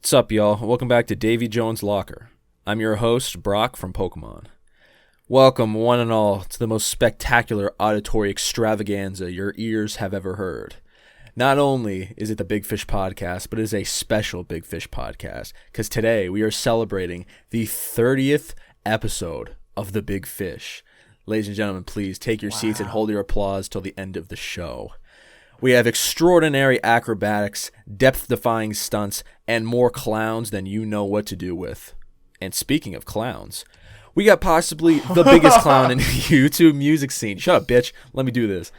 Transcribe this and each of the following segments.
What's up, y'all? Welcome back to Davy Jones' Locker. I'm your host, Brock from Pokemon. Welcome, one and all, to the most spectacular auditory extravaganza your ears have ever heard. Not only is it the Big Fish Podcast, but it is a special Big Fish Podcast, because today we are celebrating the 30th episode of The Big Fish. Ladies and gentlemen, please take your seats and hold your applause till the end of the show. We have extraordinary acrobatics, depth-defying stunts, and more clowns than you know what to do with. And speaking of clowns, we got possibly the biggest clown in the YouTube music scene. Shut up, bitch. Let me do this.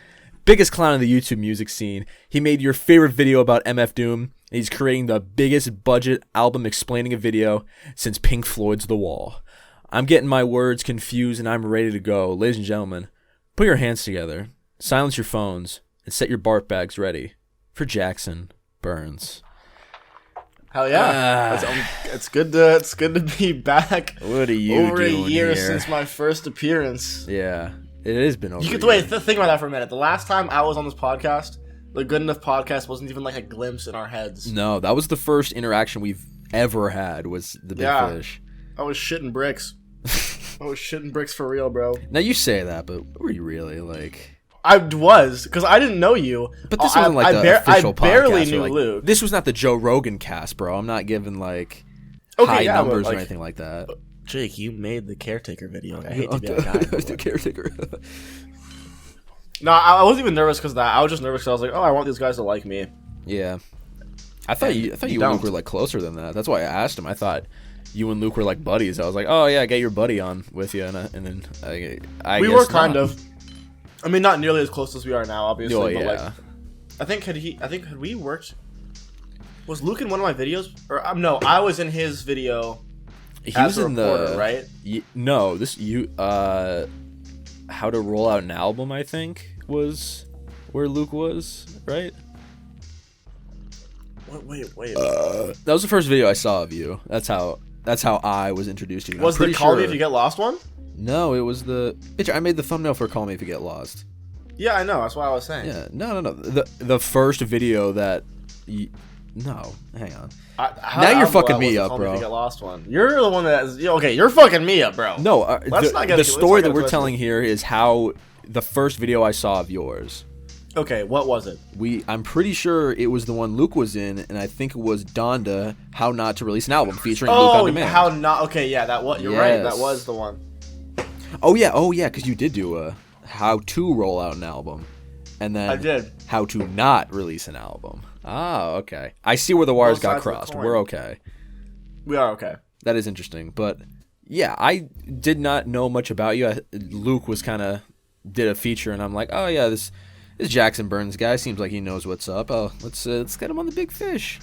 Biggest clown in the YouTube music scene. He made your favorite video about MF Doom, and he's creating the biggest budget album explaining a video since Pink Floyd's The Wall. I'm getting my words confused, and I'm ready to go. Ladies and gentlemen, put your hands together, silence your phones, and set your barf bags ready for Jackson Burns. Hell yeah! It's good to be back. What are you over doing a year here? Since my first appearance. Yeah, it has been over. Wait, think about that for a minute. The last time I was on this podcast, the Good Enough podcast wasn't even like a glimpse in our heads. No, that was the first interaction we've ever had. Was the Big Fish? I was shitting bricks. I was shitting bricks for real, bro. Now you say that, but were you really like? I was, because I didn't know you. But this wasn't like the official podcast. I barely knew like, Luke. This was not the Joe Rogan cast, bro. I'm not giving like high numbers or anything like that. Jake, you made the caretaker video. I hate to be that guy. The caretaker. No, I wasn't even nervous because of that. I was just nervous because I was like, oh, I want these guys to like me. Yeah. I thought you and Luke were like closer than that. That's why I asked him. I thought you and Luke were like buddies. I was like, oh yeah, get your buddy on with you, and then I we guess were kind of. I mean, not nearly as close as we are now, obviously. Oh, yeah. But like, I think had we worked? Was Luke in one of my videos? Or no, I was in his video. He as was a in reporter, right? No, how to roll out an album. I think was where Luke was, right? Wait. That was the first video I saw of you. That's how I was introduced to you. Was the Call Me If You Get Lost one? No, it was the bitch. I made the thumbnail for Call Me If You Get Lost. Yeah, I know. That's what I was saying. Yeah, no. The first video that. No, hang on. Now you're fucking me up, bro. Get Lost one. You're the one that is okay. You're fucking me up, bro. No, the story that we're telling here is how the first video I saw of yours. Okay, what was it? I'm pretty sure it was the one Luke was in, and I think it was Donda, How Not to Release an Album, featuring Luke on Demand. How not? Okay, yeah, that was. You're right. That was the one. Oh yeah, because you did do a how to roll out an album, and then I did how to not release an album. Ah, okay. I see where the wires got crossed. We're okay. We are okay. That is interesting, but yeah, I did not know much about you. Luke was did a feature, and I'm like, oh yeah, this Jackson Burns guy seems like he knows what's up. Oh, let's get him on the Big Fish.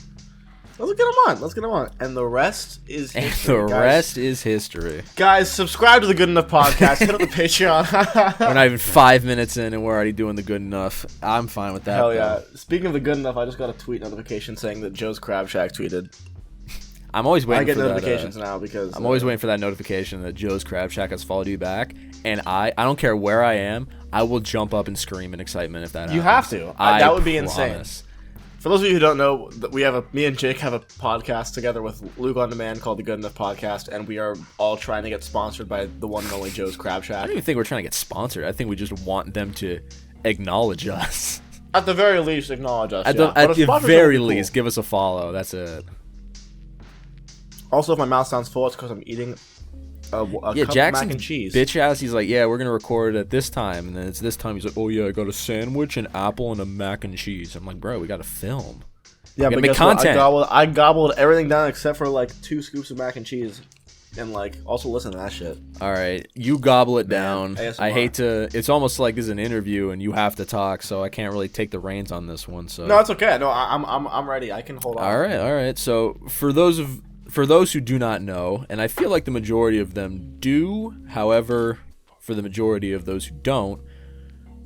Let's get him on. And the rest is history. Rest is history. Guys, subscribe to the Good Enough Podcast. Hit up the Patreon. We're not even 5 minutes in, and we're already doing the Good Enough. I'm fine with that. Hell yeah. Speaking of the Good Enough, I just got a tweet notification saying that Joe's Crab Shack tweeted. I'm always waiting for that. I get notifications now because... I'm always waiting for that notification that Joe's Crab Shack has followed you back. And I don't care where I am, I will jump up and scream in excitement if that happens. You have to. That would be insane. For those of you who don't know, me and Jake have a podcast together with Luke on Demand called the Good Enough Podcast, and we are all trying to get sponsored by the one and only Joe's Crab Shack. I don't even think we're trying to get sponsored. I think we just want them to acknowledge us. At the very least, acknowledge us. At the very least, give us a follow. That's it. Also, if my mouth sounds full, it's because I'm eating a cup of mac and cheese. Bitch ass, he's like, yeah, we're gonna record it at this time, and then it's this time. He's like, oh yeah, I got a sandwich, an apple, and a mac and cheese. I'm like, bro, we gotta film. Yeah, but guess content. What? I gobbled everything down except for like 2 scoops of mac and cheese, and like also listen to that shit. All right, you gobble it down. ASMR. I hate to. It's almost like this is an interview, and you have to talk, so I can't really take the reins on this one. So no, it's okay. No, I'm ready. I can hold on. All right. So for those who do not know, and I feel like the majority of them do, however, for the majority of those who don't,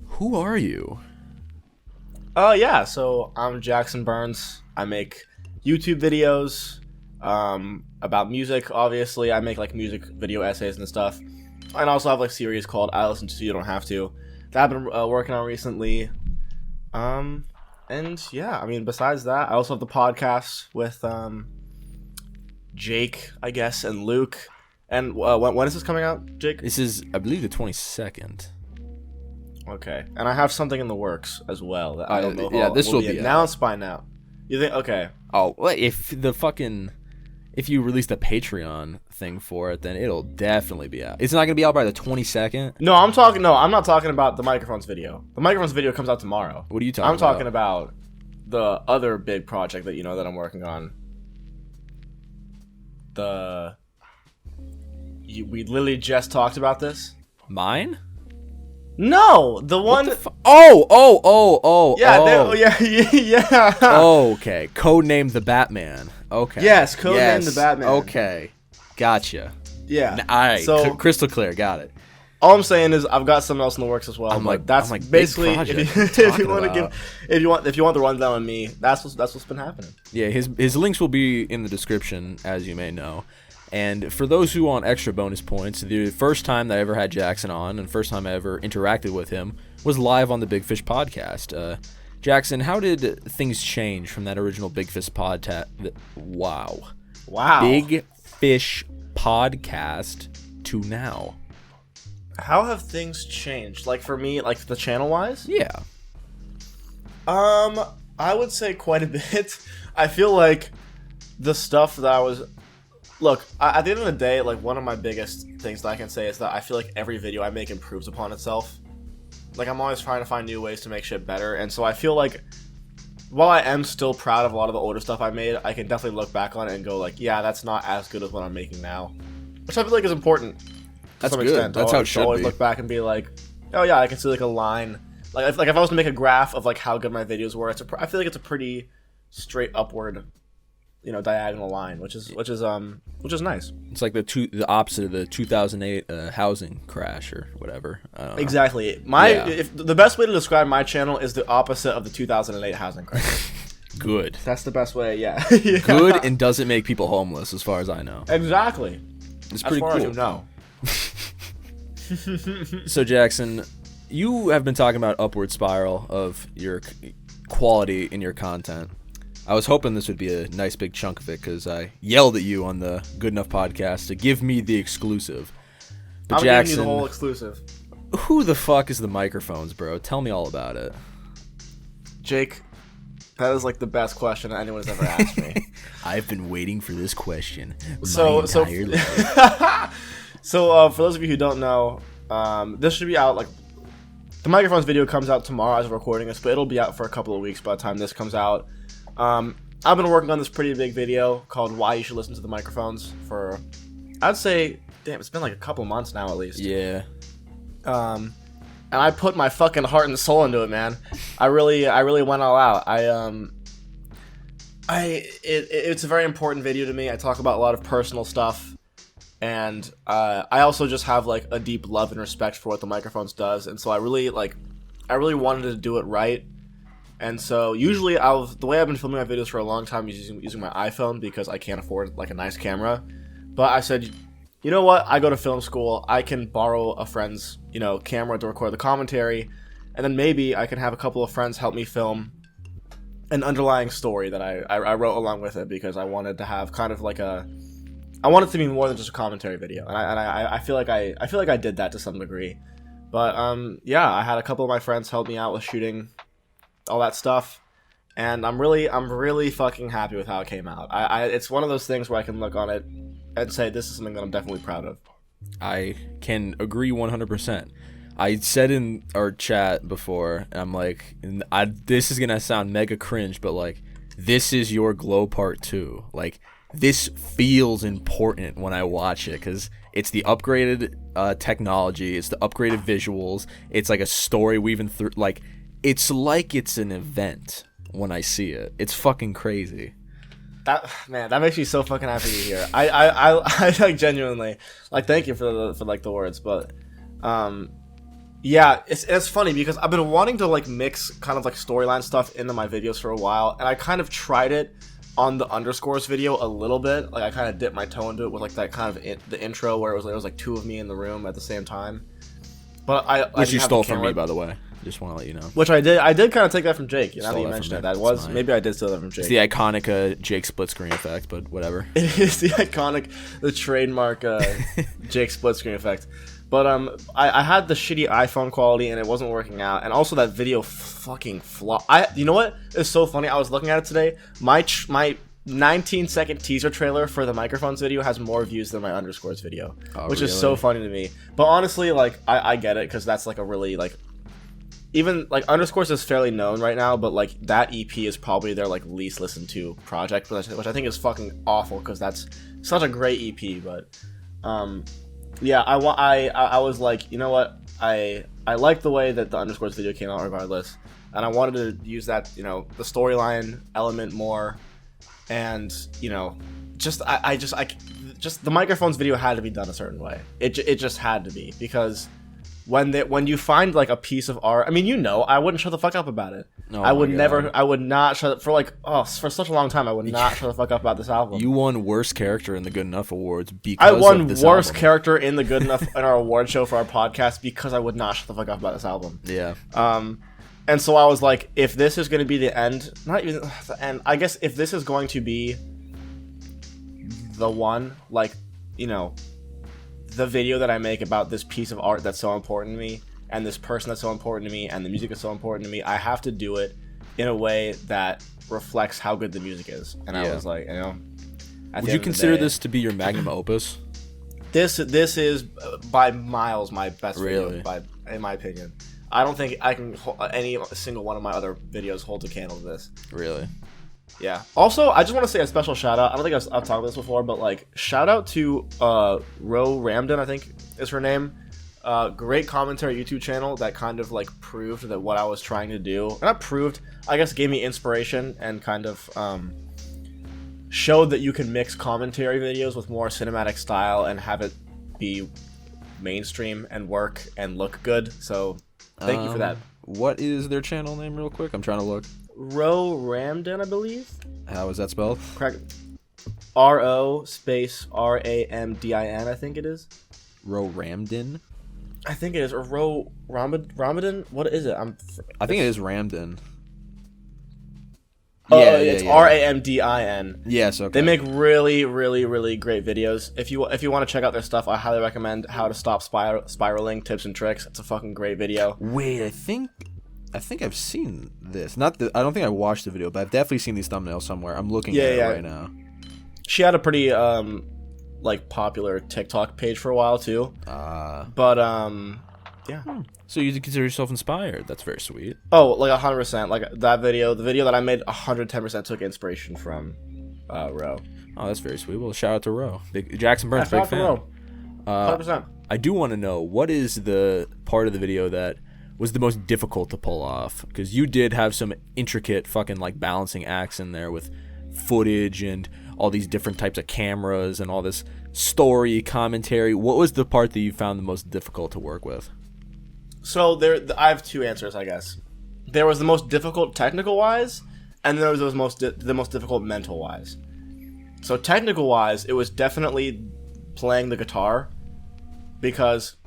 who are you? Yeah, so I'm Jackson Burns. I make YouTube videos about music, obviously. I make like music video essays and stuff. And I also have like a series called I Listen To So You Don't Have To that I've been working on recently. And yeah, I mean, besides that, I also have the podcast with Jake, I guess, and Luke. And when is this coming out, Jake? This is, I believe, the 22nd. Okay, and I have something in the works as well that I don't know. Yeah, this will be announced by now. You think? Okay. Oh, well, if you release the Patreon thing for it, then it'll definitely be out. It's not gonna be out by the 22nd. No, I'm not talking about the microphones video. The microphones video comes out tomorrow. What are you talking about? I'm talking about the other big project that that I'm working on. We literally just talked about this. Mine? No, the one. Yeah, yeah. Okay, codenamed the Batman. Okay. Yes, codenamed the Batman. Okay, gotcha. Yeah. All right, so crystal clear. Got it. All I'm saying is I've got something else in the works as well. I'm like, basically if you want the rundown on me, that's what's been happening. Yeah, his links will be in the description, as you may know. And for those who want extra bonus points, the first time that I ever had Jackson on and first time I ever interacted with him was live on the Big Fish podcast. Jackson, how did things change from that original Big Fish podcast? Wow. Big Fish podcast to now. How have things changed? Like for me, like the channel wise? Yeah. I would say quite a bit. I feel like the stuff that I was. Look, at the end of the day, like one of my biggest things that I can say is that I feel like every video I make improves upon itself. Like I'm always trying to find new ways to make shit better, and so I feel like while I am still proud of a lot of the older stuff I made, I can definitely look back on it and go like, yeah, that's not as good as what I'm making now, which I feel like is important. That's good. Extent. That's how it should be. Always look back and be like, oh yeah, I can see like a line. Like if I was to make a graph of like how good my videos were, I feel like it's a pretty straight upward, diagonal line, which is nice. It's like the opposite of the 2008 housing crash or whatever. I don't know. Exactly. If the best way to describe my channel is the opposite of the 2008 housing crash. Good. That's the best way. Yeah. Good and doesn't make people homeless, as far as I know. Exactly. It's pretty cool. As far as you know. So Jackson, you have been talking about upward spiral of your quality in your content. I was hoping this would be a nice big chunk of it because I yelled at you on the Good Enough podcast to give me the exclusive. But I'm Jackson, giving you the whole exclusive. Who the fuck is the microphones, bro? Tell me all about it. Jake, that is like the best question anyone's ever asked me. I've been waiting for this question my entire life. So for those of you who don't know, this should be out like the microphones video comes out tomorrow as we're recording this, but it'll be out for a couple of weeks by the time this comes out. I've been working on this pretty big video called Why You Should Listen to the Microphones for, I'd say, damn, it's been like a couple months now at least. Yeah. And I put my fucking heart and soul into it, man. I really went all out. It's a very important video to me. I talk about a lot of personal stuff, and I also just have like a deep love and respect for what the microphones does, and so I really wanted to do it right. And so usually the way I've been filming my videos for a long time is using my iPhone because I can't afford like a nice camera. But I said, you know what? I go to film school. I can borrow a friend's, camera to record the commentary, and then maybe I can have a couple of friends help me film an underlying story that I wrote along with it because I wanted to have kind of like I want it to be more than just a commentary video, and I feel like I did that to some degree. But yeah, I had a couple of my friends help me out with shooting all that stuff, and I'm really fucking happy with how it came out. It's one of those things where I can look on it and say this is something that I'm definitely proud of. I can agree 100%. I said in our chat before, I'm like, this is gonna sound mega cringe, but like, this is your glow part 2. Like, this feels important when I watch it because it's the upgraded technology, it's the upgraded visuals, it's like a story weaving through. Like it's an event when I see it. It's fucking crazy. That makes me so fucking happy to hear. I like genuinely like thank you for the words, but yeah, it's funny because I've been wanting to like mix kind of like storyline stuff into my videos for a while, and I kind of tried it on the underscores video a little bit. Like I kind of dipped my toe into it with like that kind of the intro where it was like 2 of me in the room at the same time. But which you stole from me, by the way. Just want to let you know. Which I did. I did kind of take that from Jake. Now that you Stole that mentioned from it, me. that was It's mine. maybe I did steal that from Jake. It's the iconic Jake split screen effect, but whatever. It is the iconic, the trademark Jake split screen effect. But I had the shitty iPhone quality and it wasn't working out, and also that video fucking flopped. You know what? It's so funny. I was looking at it today. My 19-second teaser trailer for the microphones video has more views than my underscores video, which is so funny to me. But honestly, like I get it because that's like a really like. Even like underscores is fairly known right now, but like that EP is probably their like least listened to project, which I think is fucking awful because that's such a great EP. But yeah, I was like, you know what, I like the way that the underscores video came out regardless, and I wanted to use that, you know, the storyline element more, and you know, just the microphones video had to be done a certain way. It just had to be, because when you find like a piece of art, I mean, you know, I wouldn't shut the fuck up about it. Oh I would my never, God. I would not shut for such a long time. I would not shut the fuck up about this album. You won worst character in the Good Enough Awards because I won of this worst album. character in the Good Enough in our award show for our podcast because I would not shut the fuck up about this album. Yeah. And so I was like, if this is going to be the end, not even the end, I guess if this is going to be the one, like, you know, the video that I make about this piece of art that's so important to me, and this person that's so important to me, and the music is so important to me, I have to do it in a way that reflects how good the music is. And I was like, you know, Would you consider this to be your magnum opus? This is by miles my best Really? video, in my opinion. I don't think I can any single one of my other videos hold a candle to this. Really? Yeah. Also, I just want to say a special shout out. I don't think I've talked about this before, but like, shout out to Ro Ramden, I think is her name. Great commentary YouTube channel that kind of like proved that what I was trying to do, not proved, I guess gave me inspiration and kind of showed that you can mix commentary videos with more cinematic style and have it be mainstream and work and look good. So thank you for that. What is their channel name real quick? I'm trying to look. Ro Ramden, I believe. How is that spelled? Correct. RO space RAMDIN, I think it is. Ro Ramden? I think it is. Or Ro Ramadan? What is it? I think it is Ramden. Oh, it's RAMDIN. Yes, okay. They make really, really, really great videos. If you want to check out their stuff, I highly recommend How to Stop Spiraling, Tips and Tricks. It's a fucking great video. Wait, I think I've seen this. I don't think I watched the video, but I've definitely seen these thumbnails somewhere. I'm looking at it right now. She had a pretty like popular TikTok page for a while too. But yeah. So you consider yourself inspired? That's very sweet. Oh, like 100%. Like that video, the video that I made, 110% took inspiration from Ro. Oh, that's very sweet. Well, shout out to Ro. Jackson Burns, big fan. Ro. 100%. I do want to know, what is the part of the video that was the most difficult to pull off? Because you did have some intricate fucking like balancing acts in there with footage and all these different types of cameras and all this story commentary. What was the part that you found the most difficult to work with? So I have two answers, I guess. There was the most difficult technical wise, and there was the most difficult mental wise. So technical wise, it was definitely playing the guitar, because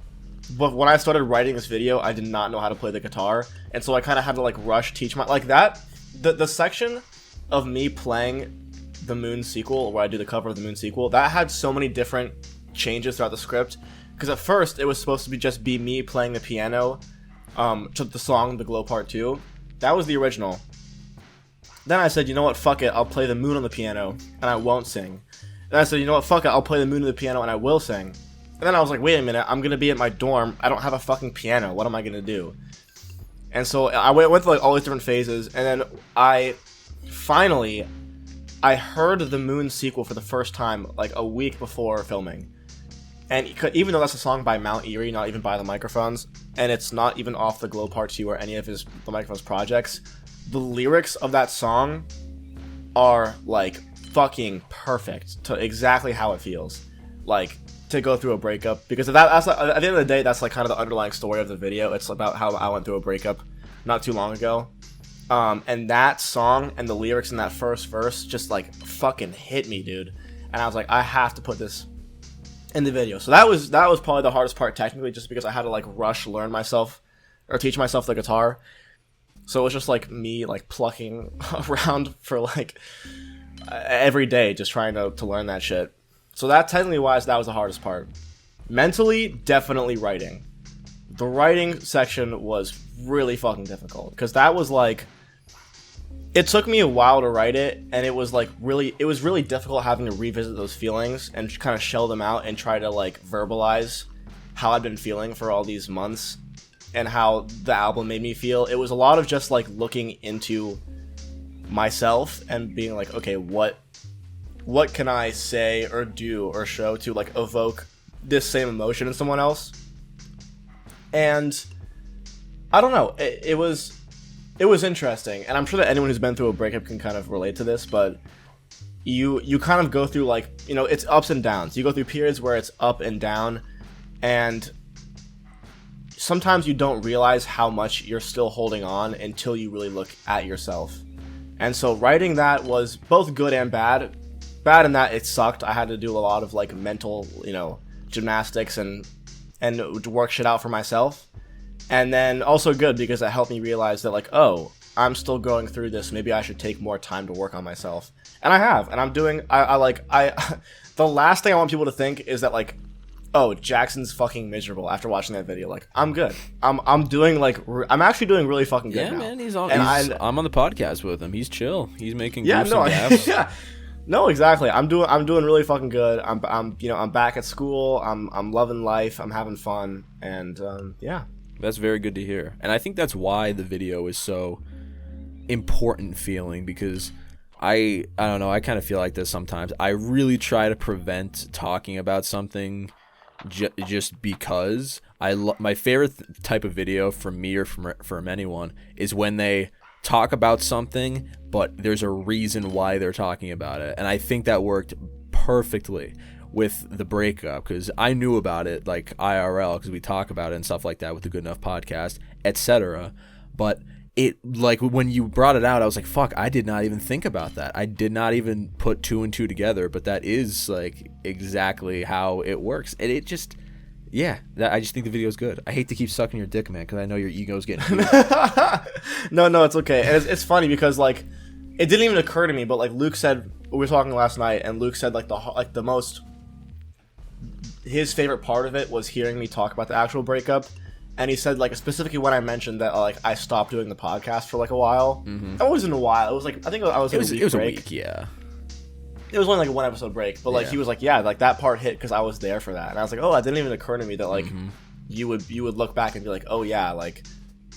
when I started writing this video, I did not know how to play the guitar, and so I kind of had to like teach like that. The section of me playing the Moon sequel, where I do the cover of the Moon sequel, that had so many different changes throughout the script. Because at first, it was supposed to just be me playing the piano to the song The Glow Part 2. That was the original. Then I said, you know what, fuck it, I'll play the moon on the piano, and I won't sing. Then I said, you know what, fuck it, I'll play the moon on the piano, and I will sing. And then I was like, wait a minute, I'm going to be at my dorm, I don't have a fucking piano, what am I going to do? And so I went through like all these different phases, and then I heard the Moon sequel for the first time like a week before filming. And even though that's a song by Mount Erie, not even by the Microphones, and it's not even off the Glow Part 2 or any of the Microphones projects, the lyrics of that song are like fucking perfect to exactly how it feels like to go through a breakup. Because that's like, at the end of the day, that's like kind of the underlying story of the video. It's about how I went through a breakup not too long ago. And that song and the lyrics in that first verse just like fucking hit me, dude. And I was like, I have to put this in the video. So that was probably the hardest part technically, just because I had to like learn myself or teach myself the guitar. So it was just like me like plucking around for like every day, just trying to learn that shit. So that technically wise, that was the hardest part. Mentally, definitely writing. The writing section was really fucking difficult because that was like, it took me a while to write it, and it was really difficult having to revisit those feelings and kind of shell them out and try to like verbalize how I'd been feeling for all these months and how the album made me feel. It was a lot of just like looking into myself and being like, okay, what can I say or do or show to like evoke this same emotion in someone else? And I don't know, it was interesting, and I'm sure that anyone who's been through a breakup can kind of relate to this, but you kind of go through like, you know, it's ups and downs. You go through periods where it's up and down, and sometimes you don't realize how much you're still holding on until you really look at yourself. And so writing that was both good and bad. Bad in that it sucked. I had to do a lot of like mental, you know, gymnastics and work shit out for myself. And then also good because it helped me realize that like, oh, I'm still going through this. Maybe I should take more time to work on myself. And I have. And I'm doing, the last thing I want people to think is that like, oh, Jackson's fucking miserable after watching that video. Like, I'm good. I'm doing like, I'm actually doing really fucking good now. Man, I'm on the podcast with him. He's chill. He's making gaffes. Yeah. No, exactly. I'm doing really fucking good. I'm back at school. I'm loving life. I'm having fun. And yeah. That's very good to hear. And I think that's why the video is so important feeling, because I don't know, I kind of feel like this sometimes. I really try to prevent talking about something just because my favorite type of video from me or from anyone is when they talk about something but there's a reason why they're talking about it. And I think that worked perfectly with the breakup, because I knew about it like IRL because we talk about it and stuff like that with the Good Enough podcast, etc. But it, like, when you brought it out, I was like, fuck, I did not even think about that. I did not even put two and two together, but that is like exactly how it works. And it just, yeah, I just think the video is good. I hate to keep sucking your dick, man, because I know your ego's getting No, it's okay. And it's funny because like it didn't even occur to me, but like Luke said, we were talking last night, and Luke said like the most, his favorite part of it was hearing me talk about the actual breakup. And he said, like, specifically when I mentioned that, like, I stopped doing the podcast for, like, a while. Mm-hmm. It wasn't a while. It was, like, I think I was in a week break. It was a week, yeah. It was only, like, a one-episode break. But, like, he was like, yeah, like, that part hit because I was there for that. And I was like, oh, it didn't even occur to me that, like, you would look back and be like, oh, yeah, like,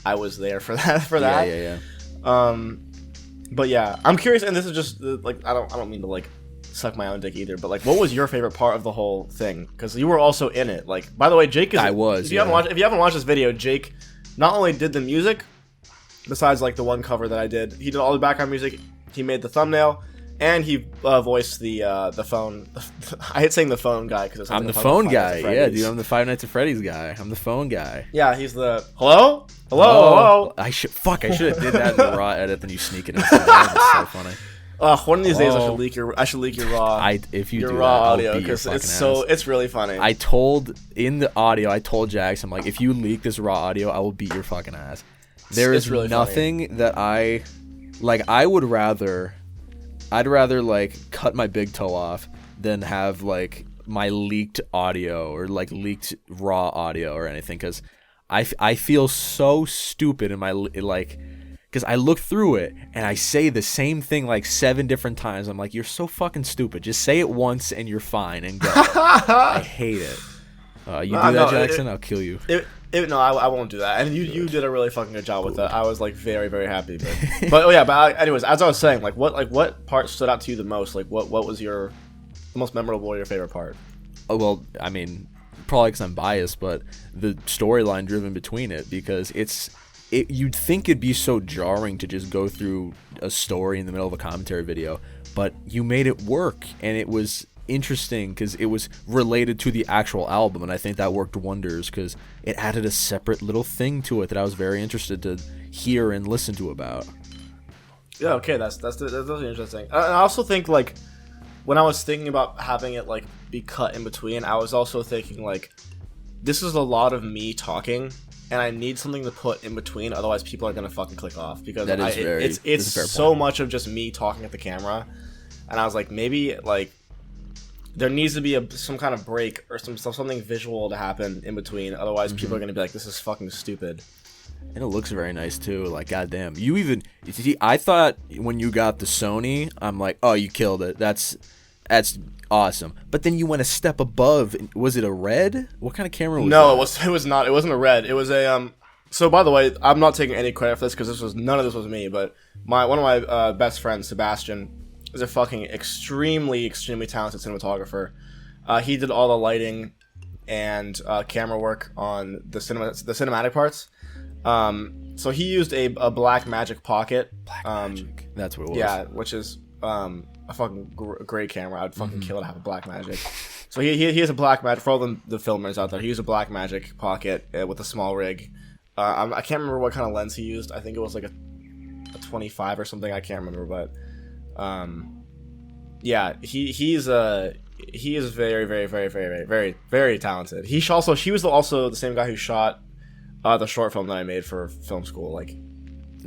I was there for that. Yeah. But, yeah, I'm curious, and this is just, like, I don't mean to, like, suck my own dick either, but like, what was your favorite part of the whole thing? Because you were also in it. Like, by the way, Jake is. I was. If you haven't watched this video, Jake not only did the music, besides like the one cover that I did, he did all the background music. He made the thumbnail, and he voiced the phone. I hate saying the phone guy because I'm the phone guy. Yeah, dude, I'm the Five Nights at Freddy's guy. I'm the phone guy. Yeah, he's the hello. I should have did that in the raw edit, then you sneak it in. That's so funny. One of these days I should leak your raw. If you your do raw that, audio because it's really funny. I told Jax, I'm like, if you leak this raw audio, I will beat your fucking ass. There is really nothing funny that I like. I'd rather like cut my big toe off than have like my leaked audio or like leaked raw audio or anything, because I feel so stupid in my like. Because I look through it, and I say the same thing like 7 different times. I'm like, you're so fucking stupid. Just say it once, and you're fine, and go. I hate it. You do that, Jackson? I'll kill you. No, I won't do that. And you did a really fucking good job with that. I was like very, very happy. But anyways, as I was saying, what part stood out to you the most? Like, what was the most memorable or your favorite part? Oh, well, I mean, probably because I'm biased, but the storyline driven between it, because you'd think it'd be so jarring to just go through a story in the middle of a commentary video, but you made it work, and it was interesting because it was related to the actual album, and I think that worked wonders because it added a separate little thing to it that I was very interested to hear and listen to about. Yeah, okay, that's really interesting. And I also think, like, when I was thinking about having it, like, be cut in between, I was also thinking, like, this is a lot of me talking. and I need something to put in between. Otherwise, people are gonna fucking click off because it's so much of just me talking at the camera. And I was like, maybe like there needs to be some kind of break or something visual to happen in between. Otherwise, people are gonna be like, this is fucking stupid. And it looks very nice too. Like, goddamn, I thought when you got the Sony, I'm like, oh, you killed it. That's awesome. But then you went a step above. Was it a red? What kind of camera was that? No, it was not. It wasn't a red. It was a So by the way, I'm not taking any credit for this because none of this was me. But one of my best friends, Sebastian, is a fucking extremely talented cinematographer. He did all the lighting and camera work on the cinematic parts. So he used a Blackmagic Pocket. Blackmagic. That's what it was. Yeah, which is a fucking great camera. I'd fucking kill to have a Blackmagic. So he has a Blackmagic for all the filmers out there. He used a Blackmagic Pocket with a small rig. I can't remember what kind of lens he used. I think it was like a 25 or something. I can't remember, but yeah, he is very talented. He was also the same guy who shot the short film that I made for film school, like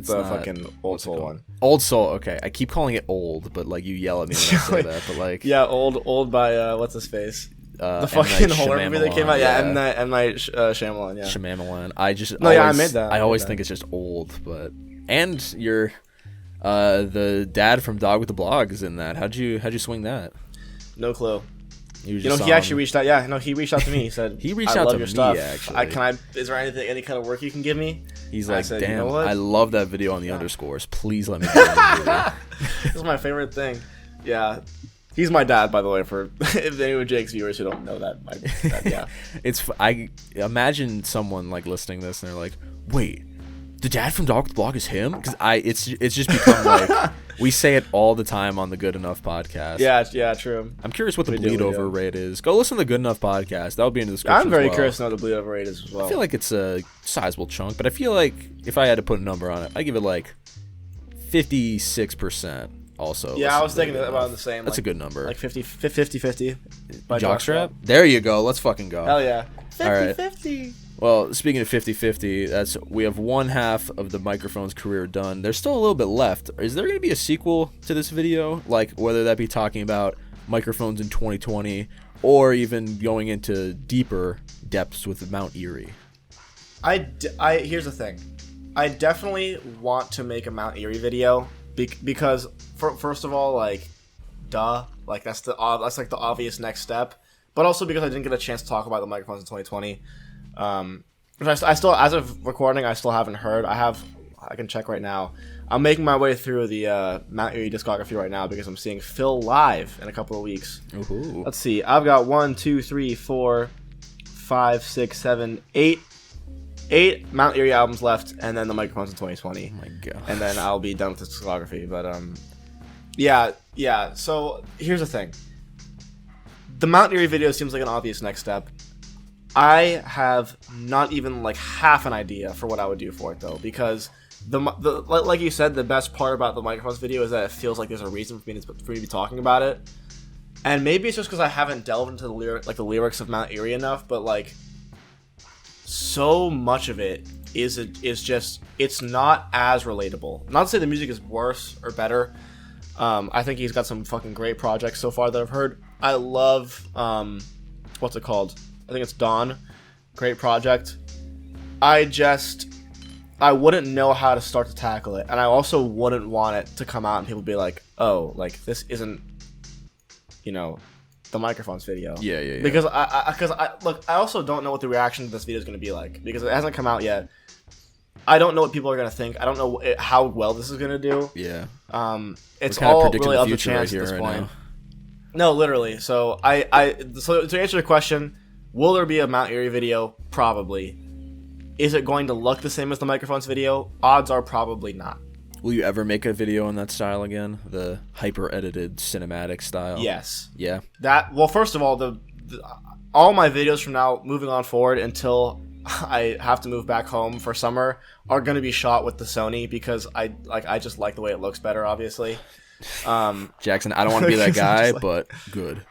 fucking Old Soul one. Old Soul, okay. I keep calling it old, but like you yell at me when I say that. But like, yeah, old by what's his face? The fucking horror movie that came out. Yeah, M. Night Shyamalan. Yeah, Shyamalan. I made that. I always think it's just old, but and you're the dad from Dog with the Blog is in that. How'd you swing that? No clue. He actually reached out. Yeah, no, he reached out to me. He said, he reached out to me, stuff. Actually. Is there any kind of work you can give me? He's like, said, damn, you know what? I love that video on the underscores. Please let me do that. This is my favorite thing. Yeah. He's my dad, by the way, for if any of Jake's viewers who don't know that. Yeah. I imagine someone like listening to this and they're like, wait, the dad from Dog with the Blog is him? Because it's just become like we say it all the time on the Good Enough podcast. Yeah, true. I'm curious what the bleed over rate is. Go listen to the Good Enough podcast. That'll be in the description. I'm very curious to know what the bleed over rate is as well. I feel like it's a sizable chunk, but I feel like if I had to put a number on it, I give it like 56%. Also, yeah, I was thinking about the same. That's a good number. Like 50-50. Jockstrap? There you go. Let's fucking go. Hell yeah. 50-50. Well, speaking of 50-50, we have one half of the microphone's career done. There's still a little bit left. Is there going to be a sequel to this video? Like, whether that be talking about microphones in 2020 or even going into deeper depths with Mount Erie? Here's the thing. I definitely want to make a Mount Erie video because, first of all, like, duh. Like, that's like the obvious next step. But also because I didn't get a chance to talk about the microphones in 2020. Which I still, as of recording, I still haven't heard. I can check right now. I'm making my way through the Mount Erie discography right now because I'm seeing Phil live in a couple of weeks. Ooh. Let's see. I've got 1, 2, 3, 4, 5, 6, 7, 8 Mount Erie albums left, and then the microphones in 2020. Oh my god. And then I'll be done with the discography. But yeah. So here's the thing. The Mount Erie video seems like an obvious next step. I have not even like half an idea for what I would do for it though, because like you said, the best part about the microphones video is that it feels like there's a reason for me to be talking about it, and maybe it's just because I haven't delved into the lyrics of Mount Erie enough, but like so much of it is just it's not as relatable. Not to say the music is worse or better. I think he's got some fucking great projects so far that I've heard. I love what's it called? I think it's Dawn. Great project. I wouldn't know how to start to tackle it, and I also wouldn't want it to come out and people be like, "Oh, like this isn't, the microphones video." Yeah. Because I also don't know what the reaction to this video is going to be like because it hasn't come out yet. I don't know what people are going to think. I don't know how well this is going to do. Yeah. It's all really up to chance at this point. No, literally. So so to answer your question, will there be a Mount Erie video? Probably. Is it going to look the same as the microphones video? Odds are probably not. Will you ever make a video in that style again? The hyper-edited cinematic style? Yes. Yeah? Well, first of all, all my videos from now, moving on forward until I have to move back home for summer, are going to be shot with the Sony because I just like the way it looks better, obviously. Jackson, I don't want to be that guy, but good.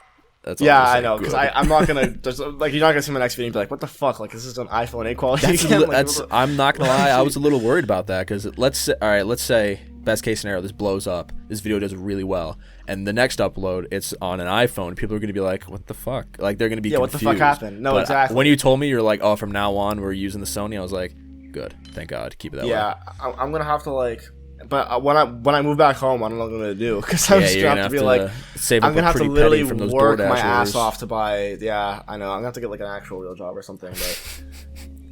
That's all Yeah, I'm I know, because I'm not gonna just, like, you're not gonna see my next video and be like, what the fuck, like, this is an iPhone 8 quality again? I'm not gonna lie, I was a little worried about that, because let's say best case scenario, this blows up, this video does really well, and the next upload it's on an iPhone. People are gonna be like, what the fuck, like they're gonna be confused. What the fuck happened? No, but exactly. When you told me you're like, oh, from now on we're using the Sony, I was like, good, thank God, keep it that way. Yeah, I'm gonna have to, like, but when I move back home, I don't know what I'm gonna do, because I'm just gonna have to be like, save I'm gonna have to literally from those work DoorDash my ass orders. off to buy. Yeah, I know. I'm gonna have to get like an actual real job or something. But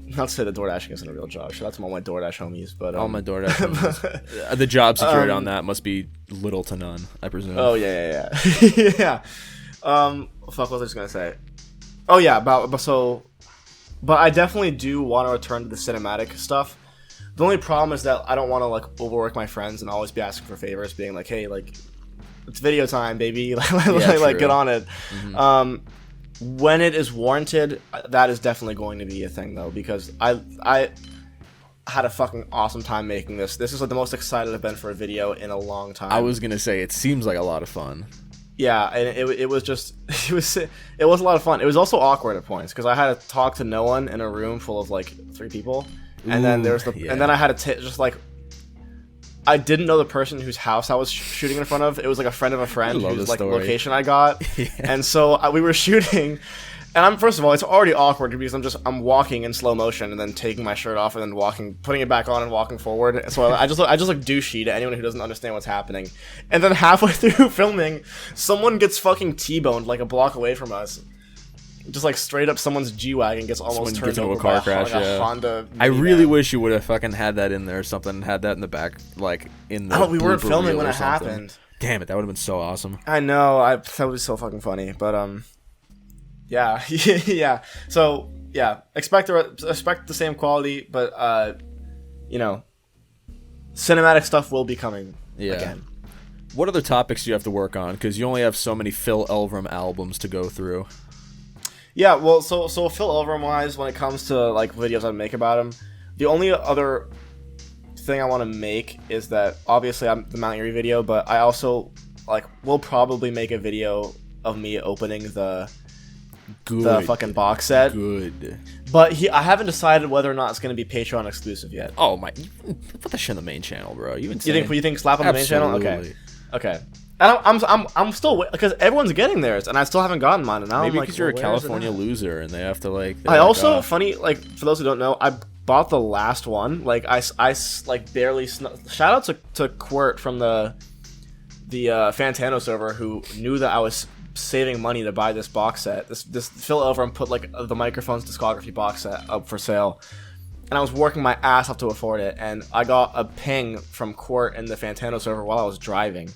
not to say that DoorDashing isn't a real job. Shout out to all my DoorDash homies. But all my DoorDash homies. The job security on that must be little to none, I presume. Oh yeah. Yeah. Fuck. What was I just gonna say? Oh yeah, but I definitely do want to return to the cinematic stuff. The only problem is that I don't want to like overwork my friends and always be asking for favors, being like, "Hey, like, it's video time, baby. Like, get on it." Mm-hmm. When it is warranted, that is definitely going to be a thing, though, because I had a fucking awesome time making this. This is like the most excited I've been for a video in a long time. I was gonna say, it seems like a lot of fun. Yeah, and it was just it was a lot of fun. It was also awkward at points because I had to talk to no one in a room full of like 3 people. And then there was and then I had to just like, I didn't know the person whose house I was shooting in front of. It was like a friend of a friend whose like location I got, and so we were shooting. And first of all, it's already awkward because I'm walking in slow motion and then taking my shirt off and then putting it back on and walking forward. So I just look douchey to anyone who doesn't understand what's happening. And then halfway through filming, someone gets fucking T-boned like a block away from us. Just like straight up, someone's G-Wagon gets almost turned over by a Honda minivan. I really wish you would have fucking had that in there or something. Had that in the back, like in the. Oh, we weren't filming when it happened. Damn it, that would have been so awesome. I know, that would be so fucking funny. But yeah, yeah. So yeah, expect the same quality, but cinematic stuff will be coming again. What other topics do you have to work on? Because you only have so many Phil Elverum albums to go through. Yeah, well, so Phil Elverum wise, when it comes to like videos I make about him, the only other thing I want to make is that obviously I'm the Mount Erie video, but I also will probably make a video of me opening the fucking box set. Good. But I haven't decided whether or not it's going to be Patreon exclusive yet. Oh my! Put that shit in the main channel, bro. You think slap on the main channel? Okay. And I'm still because everyone's getting theirs, and I still haven't gotten mine. And now maybe because you're a California loser, and they have to like. I also funny for those who don't know, I bought the last one. Like I barely. Shout out to Quirt from the Fantano server who knew that I was saving money to buy this box set. This Phil Elverum put like the Microphones discography box set up for sale. And I was working my ass off to afford it, and I got a ping from Quirt in the Fantano server while I was driving.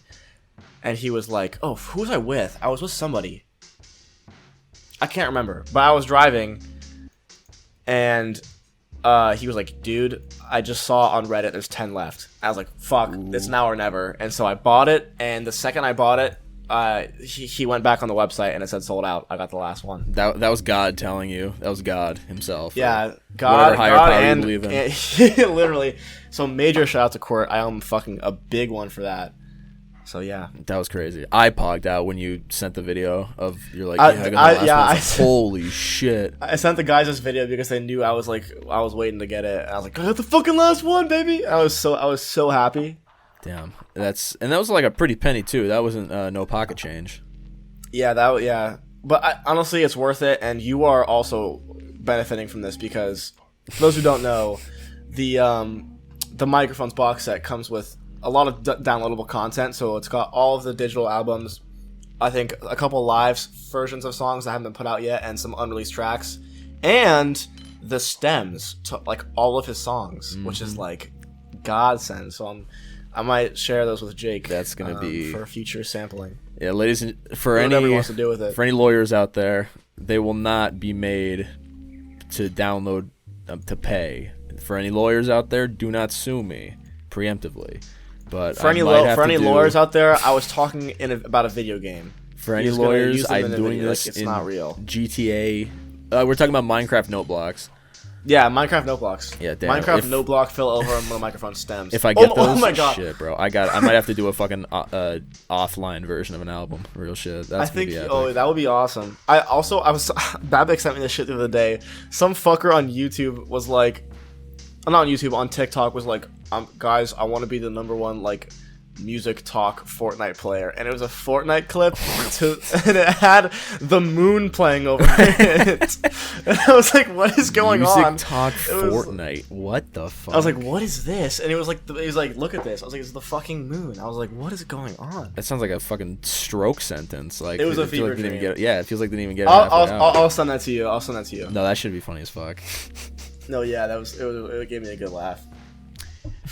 And he was like, oh, who was I with? I was with somebody. I can't remember. But I was driving, and he was like, dude, I just saw on Reddit there's 10 left. I was like, fuck, it's now or never. And so I bought it, and the second I bought it, he went back on the website, and it said sold out. I got the last one. That was God telling you. That was God himself. Yeah, God and you believe in. Literally. So major shout out to Quirt. I am fucking a big one for that. So yeah, that was crazy. I pogged out when you sent the video of you're like, I got the last one. Holy shit! I sent the guys this video because they knew I was waiting to get it. And I was like, I got the fucking last one, baby! I was so happy. Damn, that was like a pretty penny too. That wasn't no pocket change. Yeah, but honestly, it's worth it, and you are also benefiting from this because for those who don't know, the Microphones box set comes with a lot of downloadable content, so it's got all of the digital albums, I think a couple live versions of songs that haven't been put out yet, and some unreleased tracks, and the stems to like all of his songs, which is like godsend. So I might share those with Jake. That's gonna be for future sampling. Yeah, ladies and whatever he wants to do with it. For any lawyers out there, they will not be made to download to pay. For any lawyers out there, do not sue me preemptively. But for any lawyers out there, I was talking about a video game. For any lawyers, I'm doing this it's in not real. GTA. We're talking about Minecraft note blocks. Yeah, Minecraft no blocks. Yeah, damn. Minecraft no block fill over on the microphone stems. If I get those, oh my god, shit, bro, I might have to do a fucking offline version of an album. Real shit. That's I think gonna be epic. that would be awesome. I was Babik sent me this shit the other day. Some fucker on YouTube was like, not on YouTube, on TikTok was like, guys, I want to be the #1 like music talk Fortnite player, and it was a Fortnite clip and it had the moon playing over it. And I was like, what is going on? Music talk Fortnite. What the fuck? I was like, what is this? And it was like, look at this. I was like, it's the fucking moon. I was like, what is going on? That sounds like a fucking stroke sentence. Like, it was a fever like dream. It feels like they didn't even get it. I'll send that to you. I'll send that to you. No, that should be funny as fuck. No, yeah, it gave me a good laugh.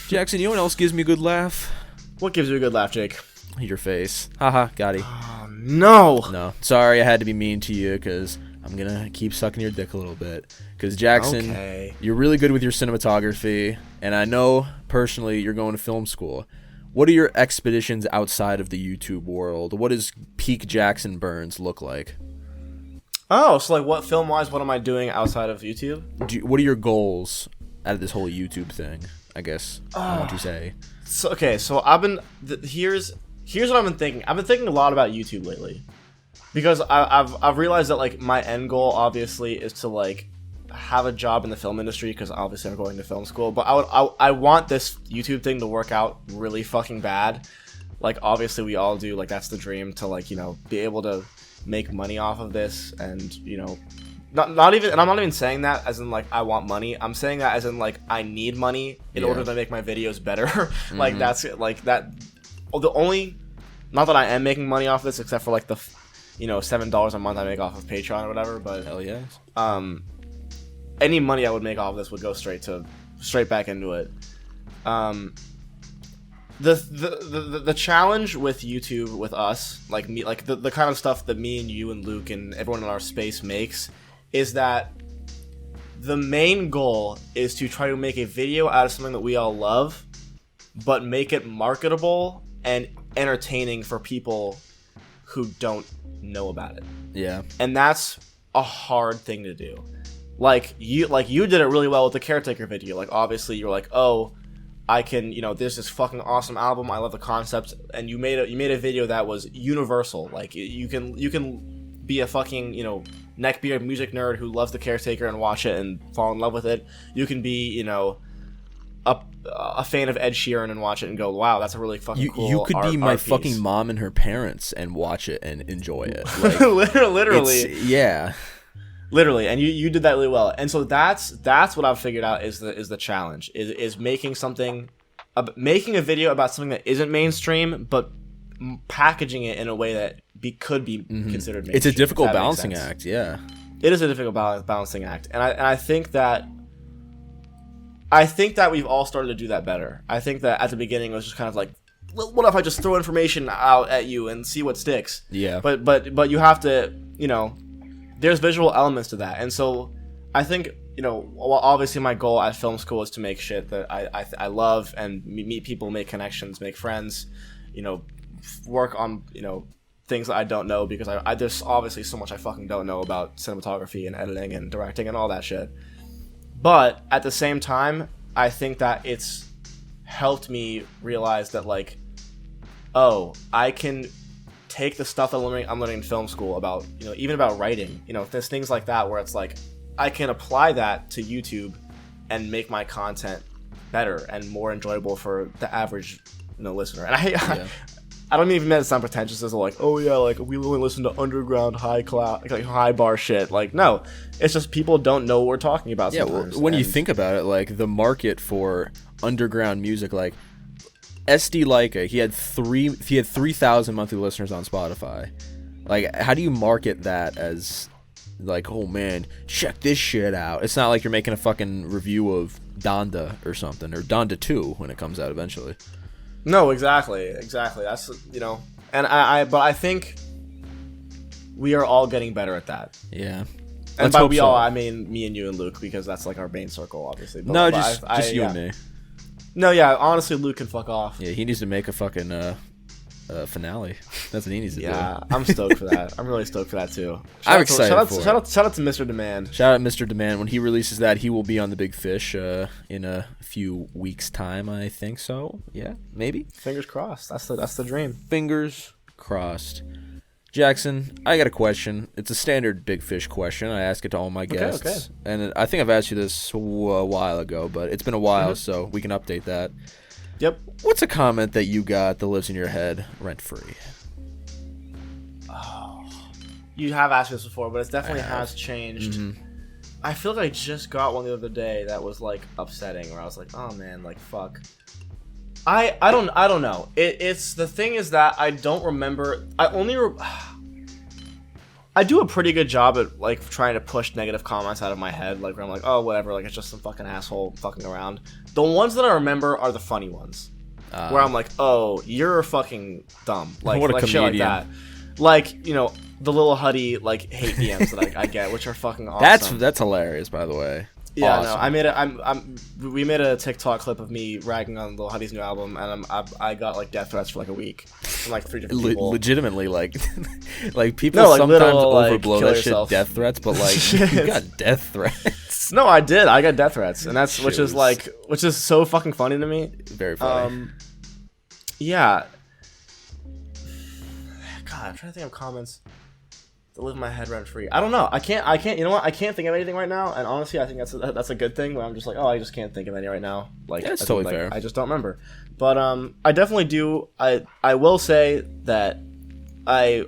Jackson, you know what else gives me a good laugh? What gives you a good laugh, Jake? Your face. Haha, got it. No. Sorry, I had to be mean to you because I'm gonna keep sucking your dick a little bit. Because Jackson, You're really good with your cinematography, and I know personally you're going to film school. What are your expeditions outside of the YouTube world? What does peak Jackson Burns look like? Oh, so like what film-wise, what am I doing outside of YouTube? What are your goals out of this whole YouTube thing? I guess I want to say. So I've been here's what I've been thinking. I've been thinking a lot about YouTube lately, because I've realized that like my end goal obviously is to like have a job in the film industry, because obviously I'm going to film school. But I want this YouTube thing to work out really fucking bad. Like obviously we all do. Like that's the dream, to like, you know, be able to make money off of this, and you know. Not even, and I'm not even saying that as in like I want money. I'm saying that as in like I need money in order to make my videos better. Like that's like that. The only, not that I am making money off this, except for like the, you know, $7 a month I make off of Patreon or whatever. But hell yes. Any money I would make off of this would go straight back into it. The challenge with YouTube with us, like me, like the kind of stuff that me and you and Luke and everyone in our space makes, is that the main goal is to try to make a video out of something that we all love, but make it marketable and entertaining for people who don't know about it. Yeah. And that's a hard thing to do. Like you did it really well with the Caretaker video. Like obviously you're like, oh, I can, you know, there's this fucking awesome album. I love the concept, and you made a video that was universal. Like you can be a fucking, you know, neckbeard music nerd who loves the Caretaker and watch it and fall in love with it. You can be, you know, a fan of Ed Sheeran and watch it and go, wow, that's a really fucking cool You could be my fucking mom and her parents and watch it and enjoy it. Like, literally. Yeah. Literally, and you did that really well. And so that's what I've figured out is the challenge is making making a video about something that isn't mainstream, but packaging it in a way that could be considered mainstream. It's a difficult balancing act, yeah. It is a difficult balancing act, and I think that we've all started to do that better. I think that at the beginning it was just kind of like, well, what if I just throw information out at you and see what sticks? Yeah. But you have to, you know, there's visual elements to that, and so I think, you know, well, obviously my goal at film school is to make shit that I love and meet people, make connections, make friends, you know, work on, you know, things that I don't know, because I there's obviously so much I fucking don't know about cinematography and editing and directing and all that shit. But at the same time, I think that it's helped me realize that, like, oh, I can take the stuff that I'm learning in film school about, you know, even about writing, you know, there's things like that where it's like I can apply that to YouTube and make my content better and more enjoyable for the average, you know, listener. And I don't even mean to sound pretentious as like, oh yeah, like we only listen to underground high bar shit. Like, no, it's just people don't know what we're talking about. Yeah, well, when you think about it, like the market for underground music, like SD Leica, he had 3,000 monthly listeners on Spotify. Like, how do you market that as like, oh man, check this shit out? It's not like you're making a fucking review of Donda or something, or Donda 2 when it comes out eventually. No, exactly. That's, you know, and but I think we are all getting better at that. Yeah. And by we all, I mean me and you and Luke, because that's like our main circle, obviously. But, no, just you and me. No, yeah, honestly, Luke can fuck off. Yeah, he needs to make a fucking finale. That's what he needs to do. Yeah, I'm stoked for that. I'm really stoked for that too. I'm excited for it. Shout out to Mr. Demand. Shout out Mr. Demand. When he releases that, he will be on the Big Fish in a few weeks' time, I think so. Yeah, maybe. Fingers crossed. That's the dream. Fingers crossed. Jackson, I got a question. It's a standard Big Fish question. I ask it to all my guests. Okay. And I think I've asked you this a while ago, but it's been a while, so we can update that. Yep. What's a comment that you got that lives in your head rent-free? Oh, you have asked this before, but it definitely has changed. Mm-hmm. I feel like I just got one the other day that was like upsetting, where I was like, oh man, like fuck. I don't know. It's the thing is that I don't remember. I do a pretty good job at like trying to push negative comments out of my head, like where I'm like, oh whatever, like it's just some fucking asshole fucking around. The ones that I remember are the funny ones, where I'm like, oh, you're fucking dumb, like what a like shit like that, like the little Huddy like hate DMs that I get, which are fucking awesome. That's hilarious, by the way. Yeah, awesome. no, I made it. We made a TikTok clip of me ragging on Lil Huddy's new album, and I got like death threats for like a week from like 3 different people. Legitimately, like people like, sometimes little, overblow like, that yourself. shit, death threats, but like you got death threats. No, I did. I got death threats, and that's which is so fucking funny to me. Very funny. Yeah. God, I'm trying to think of comments that live in my head rent free. I don't know. I can't. You know what? I can't think of anything right now. And honestly, I think that's a good thing. Where I'm just like, oh, I just can't think of any right now. Like, that's totally fair. I just don't remember. But I definitely do. I will say that I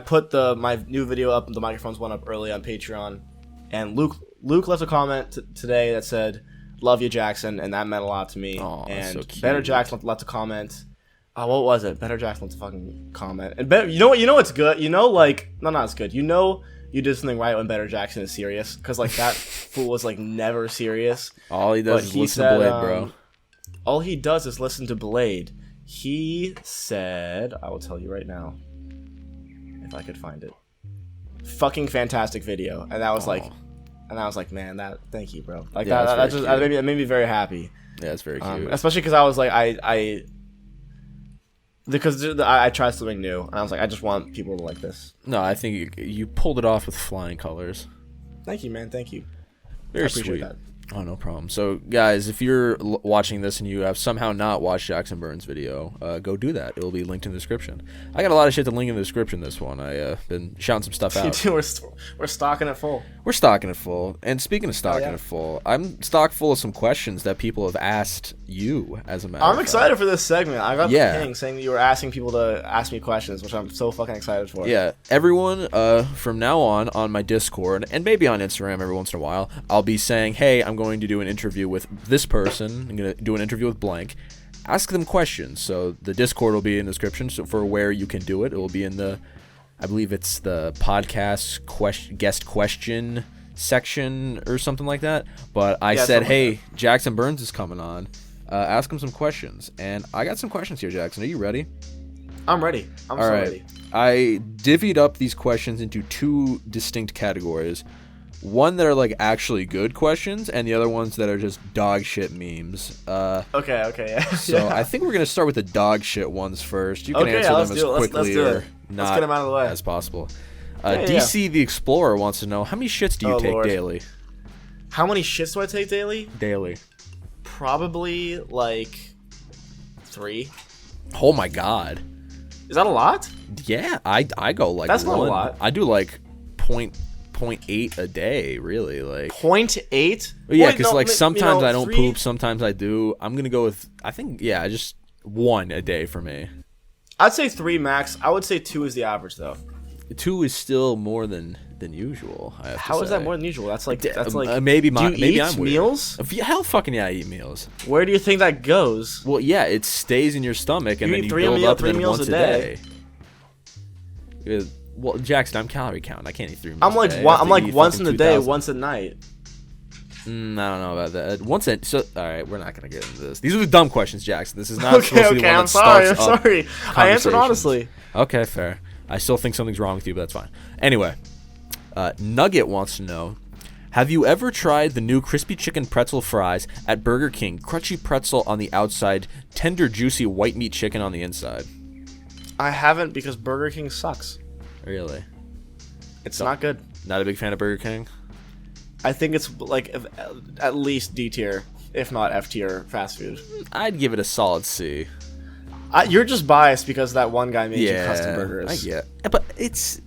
put my new video up. The microphones went up early on Patreon, and Luke left a comment today that said, "Love you, Jackson," and that meant a lot to me. Aww, and so cute. Better Jackson left a comment. What was it? Better Jackson left a fucking comment. And you know what's good? Like, no, not as good. You did something right when Better Jackson is serious, because like that fool was like never serious. All he does is listen to Blade, bro. All he does is listen to Blade. He said, I will tell you right now, if I could find it. Fucking fantastic video, and that was like, man, thank you, bro. Like that made me very happy. Yeah, it's very cute. Especially because I was like, because I tried something new, and I was like, I just want people to like this. No, I think you pulled it off with flying colors. Thank you, man. Thank you. Very sweet. That. Oh, no problem. So, guys, if you're watching this and you have somehow not watched Jackson Burns' video, go do that. It will be linked in the description. I got a lot of shit to link in the description this one. I've been shouting some stuff out. We're stocking it full. We're stocking it full. And speaking of stocking it full, I'm stocked full of some questions that people have asked you, as a matter of fact. I'm excited for this segment. I got the ping saying that you were asking people to ask me questions, which I'm so fucking excited for. Yeah, everyone from now on my Discord, and maybe on Instagram every once in a while, I'll be saying, hey, I'm going to do an interview with this person. I'm going to do an interview with blank. Ask them questions. So the Discord will be in the description for where you can do it. It will be in I believe it's the podcast guest question section or something like that. But I said, hey, Jackson Burns is coming on. Ask him some questions. And I got some questions here, Jackson. Are you ready? I'm ready. I'm so ready. I divvied up these questions into 2 distinct categories. One that are like actually good questions, and the other ones that are just dog shit memes. Okay, yeah. So I think we're gonna start with the dog shit ones first. You can answer them as quickly or not let's get them out of the way as possible. DC the Explorer wants to know, how many shits do you take daily? How many shits do I take daily? Daily. Probably like 3. Oh my god. Is that a lot? Yeah, I go like that's not a lot. I do like 0.8 a day, really, like 0.8. Yeah, because sometimes I don't poop, sometimes I do. I'm gonna go with just 1 a day for me. I'd say 3 max. I would say 2 is the average though. 2 is still more than usual. How is that more than usual? That's like maybe do you eat I'm meals? Hell fucking yeah, I eat meals. Where do you think that goes? Well, yeah, it stays in your stomach, and then you build up three meals once a day. Well, Jackson, I'm calorie counting. I can't eat 3 meals. I'm like once in the day, once at night. I don't know about that. All right, we're not gonna get into this. These are the dumb questions, Jackson. This is not supposed to be one that starts up I'm sorry. I answered honestly. Okay, fair. I still think something's wrong with you, but that's fine. Anyway, Nugget wants to know, have you ever tried the new crispy chicken pretzel fries at Burger King? Crunchy pretzel on the outside, tender, juicy white meat chicken on the inside. I haven't because Burger King sucks. Really? It's not good. Not a big fan of Burger King? I think it's like at least D tier, if not F tier fast food. I'd give it a solid C. You're just biased because that one guy made you custom burgers. I get. But it's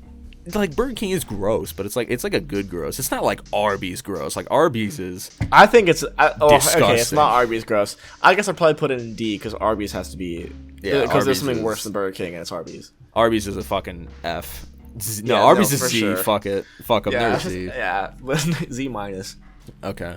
like Burger King is gross, but it's like a good gross. It's not like Arby's gross. Like Arby's is. I think it's disgusting. Okay. It's not Arby's gross. I guess I'd probably put it in D because Arby's has to be because there's something worse than Burger King and it's Arby's. Arby's is a fucking F. Arby's is C. Sure. Fuck it. Fuck them. They're C. Yeah, Z minus. Okay.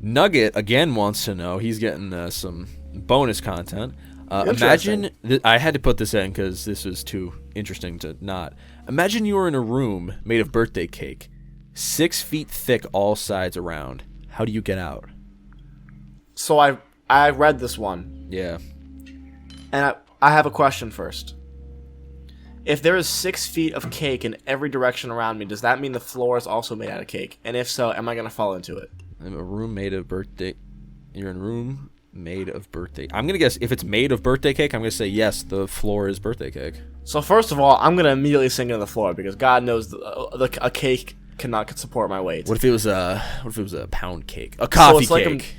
Nugget again wants to know. He's getting some bonus content. Imagine I had to put this in because this was too interesting to not. Imagine you were in a room made of birthday cake, 6 feet thick, all sides around. How do you get out? So I read this one. Yeah. And I have a question first. If there is 6 feet of cake in every direction around me, does that mean the floor is also made out of cake? And if so, am I gonna fall into it? In a room made of birthday. You're in a room made of birthday. I'm gonna guess if it's made of birthday cake, I'm gonna say yes. The floor is birthday cake. So first of all, I'm gonna immediately sink into the floor because God knows a cake cannot support my weight. What if it was a pound cake? A coffee cake.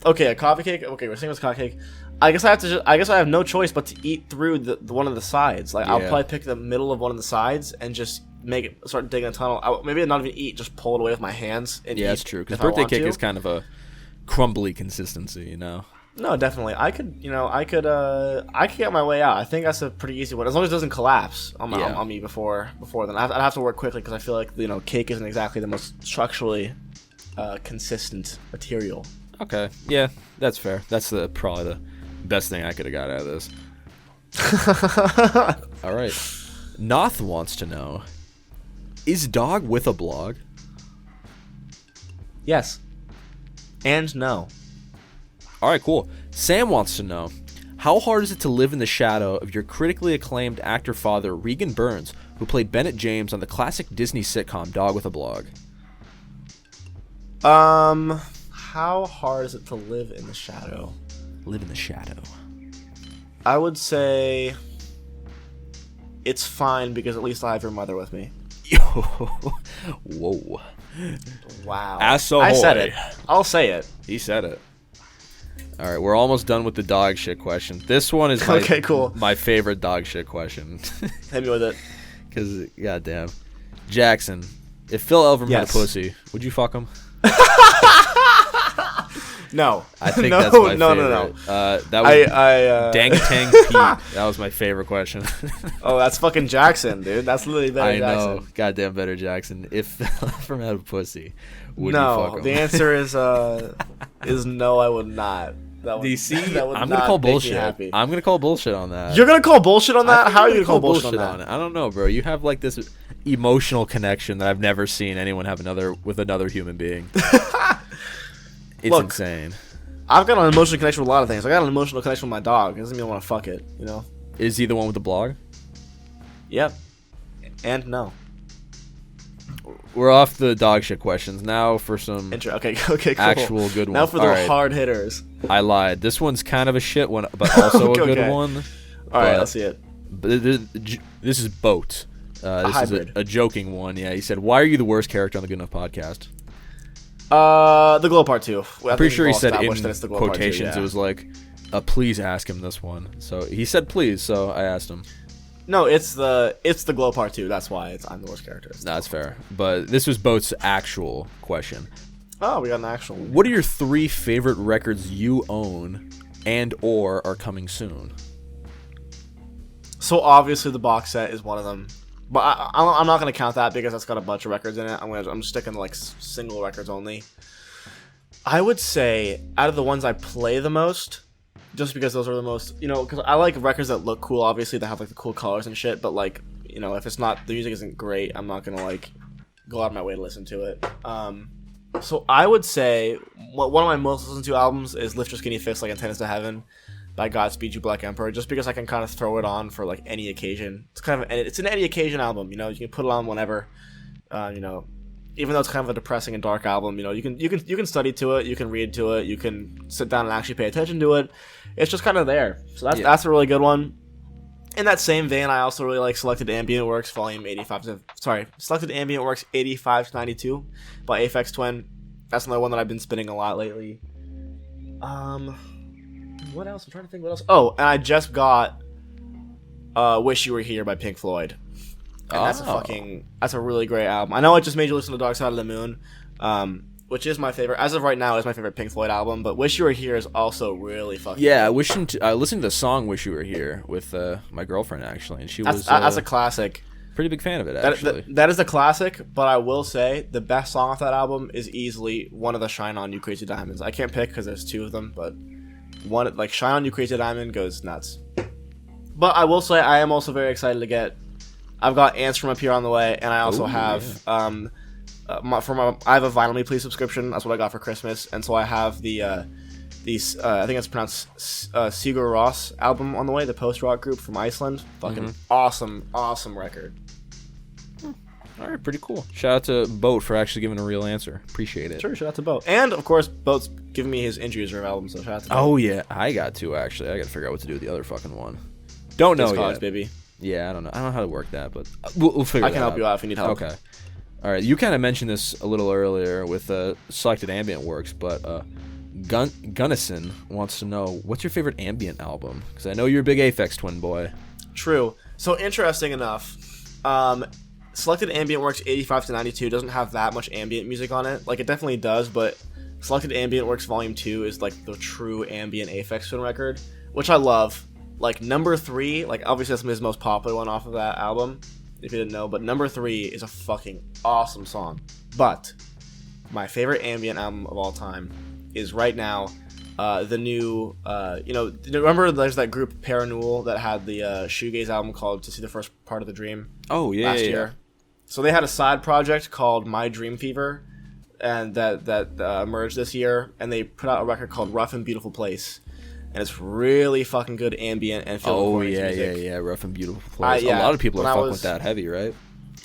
Okay, a coffee cake. Okay, we're saying it's coffee cake. I guess I have no choice but to eat through the one of the sides. Like I'll probably pick the middle of one of the sides and just start digging a tunnel. Maybe not even eat, just pull it away with my hands. And that's true. Because birthday cake is kind of a crumbly consistency, you know. No, definitely. I could get my way out. I think that's a pretty easy one, as long as it doesn't collapse on me before then. I'd have to work quickly because I feel like cake isn't exactly the most structurally consistent material. Okay, yeah, that's fair. That's probably the best thing I could have got out of this. All right. Noth wants to know, is dog with a blog? Yes. And no. All right, cool. Sam wants to know, how hard is it to live in the shadow of your critically acclaimed actor father, Regan Burns, who played Bennett James on the classic Disney sitcom Dog with a Blog? How hard is it to live in the shadow? Live in the shadow. I would say it's fine because at least I have your mother with me. Yo. Whoa. Wow. Ass ahoy. I said it. I'll say it. He said it. All right, we're almost done with the dog shit question. This one is my favorite dog shit question. Hit me with it. Because, goddamn. Jackson, if Phil Elverum had a pussy, would you fuck him? No. I think that's my favorite. No. That was Dang Pete. That was my favorite question. Oh, that's fucking Jackson, dude. That's literally better Jackson. I know. Goddamn better Jackson. If Phil Elverum had a pussy, would you fuck him? No, the answer is no, I would not. I'm gonna call bullshit. I'm gonna call bullshit on that. You're gonna call bullshit on that? How are you gonna call bullshit on it? I don't know, bro. You have like this emotional connection that I've never seen anyone have with another human being. It's insane. I've got an emotional connection with a lot of things. I got an emotional connection with my dog. It doesn't mean I want to fuck it, you know? Is he the one with the blog? Yep. And no. We're off the dog shit questions. Now for some okay, cool. Actual good ones. Now for the hard hitters. I lied. This one's kind of a shit one, but also a good one. All right, let's see it. This is Boat. This is a joking one. Yeah, he said, "Why are you the worst character on the Good Enough podcast?" The Glow Part 2. I'm pretty sure he said in quotations it was like, please ask him this one. So he said please, so I asked him. No, it's the Glow Part 2. That's why I'm the worst character. That's fair. But this was Boat's actual question. Oh, we got an actual one. What are your 3 favorite records you own and or are coming soon? So obviously the box set is one of them. But I'm not gonna count that because that's got a bunch of records in it. I'm sticking to like single records only. I would say out of the ones I play the most, just because those are the most, because I like records that look cool. Obviously, that have like the cool colors and shit. But like, if it's not, the music isn't great, I'm not gonna like go out of my way to listen to it. So I would say one of my most listened to albums is "Lift Your Skinny Fist Like Antennas to Heaven" by Godspeed You Black Emperor, just because I can kind of throw it on for like any occasion. It's an any occasion album, you can put it on whenever. Even though it's kind of a depressing and dark album, you can study to it, you can read to it, you can sit down and actually pay attention to it. It's just kind of there. So that's a really good one. In that same vein, I also really like Selected Ambient Works Volume 85 to... Sorry, Selected Ambient Works 85 to 92 by Aphex Twin. That's another one that I've been spinning a lot lately. What else? I'm trying to think what else. Oh, and I just got Wish You Were Here by Pink Floyd. And that's a really great album. I know I just made you listen to Dark Side of the Moon, which is my favorite. As of right now, is my favorite Pink Floyd album. But Wish You Were Here is also really fucking Yeah, good. I listened to the song "Wish You Were Here" with my girlfriend actually, and That's a classic. Pretty big fan of it actually. That is a classic, but I will say the best song off that album is easily one of the Shine On You Crazy Diamonds. I can't pick because there's two of them, but one like Shine On You Crazy Diamond goes nuts. But I will say I am also very excited to get. I've got Ants from Up Here on the way, and I also have I have a Vinyl Me Please subscription. That's what I got for Christmas, and so I have the I think it's pronounced Sigur Rós album on the way, the post-rock group from Iceland. Fucking awesome record. All right, pretty cool. Shout out to Boat for actually giving a real answer. Appreciate it. Sure, shout out to Boat. And, of course, Boat's giving me his Injury Reserve album, so shout out to Boat. Oh, yeah. I got to, actually. I got to figure out what to do with the other fucking one. Don't know yet. Baby. Yeah, I don't know. I don't know how to work that, but we'll figure it out. I can help you out if you need help. Okay. All right, you kind of mentioned this a little earlier with Selected Ambient Works, but Gunnison wants to know, what's your favorite ambient album? Because I know you're a big Aphex Twin boy. True. So, interesting enough, Selected Ambient Works 85 to 92 doesn't have that much ambient music on it. Like, it definitely does, but Selected Ambient Works Volume 2 is, like, the true ambient Aphex Twin record, which I love. Like, number 3, like, obviously that's his most popular one off of that album, if you didn't know, but number 3 is a fucking awesome song. But my favorite ambient album of all time is right now the new, remember there's that group Parannoul that had the shoegaze album called To See the First Part of the Dream? Oh, yeah, last year. So they had a side project called My Dream Fever, and that emerged this year, and they put out a record called Rough and Beautiful Place. And it's really fucking good ambient and film music. Yeah, Rough and Beautiful Place. A lot of people are fucking with that heavy, right?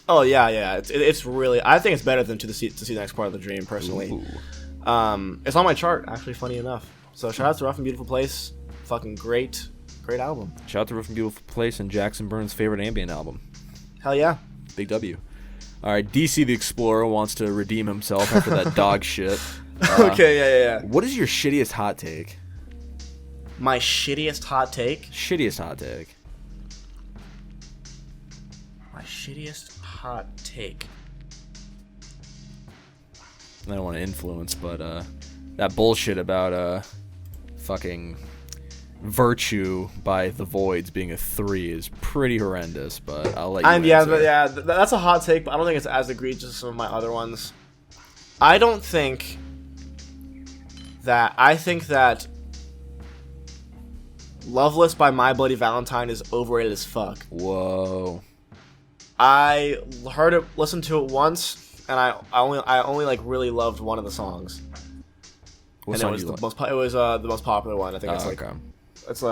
Oh yeah. It's really. I think it's better than to see the next part of the dream, personally. Ooh. It's on my chart, actually. Funny enough. So shout out to Rough and Beautiful Place. Fucking great album. Shout out to Rough and Beautiful Place and Jackson Burns' favorite ambient album. Hell yeah. Big W. All right, DC the Explorer wants to redeem himself after that dog shit. Okay, yeah. What is your shittiest hot take? My shittiest hot take? Shittiest hot take. My shittiest hot take. I don't want to influence, but that bullshit about fucking Virtue by The Voids being a 3 is pretty horrendous, but I'll let you answer. That's a hot take, but I don't think it's as egregious as some of my other ones. I think that Loveless by My Bloody Valentine is overrated as fuck. Whoa. I listened to it once, and I only like really loved one of the songs. What and song it was the most popular one. I think it's like okay. It's you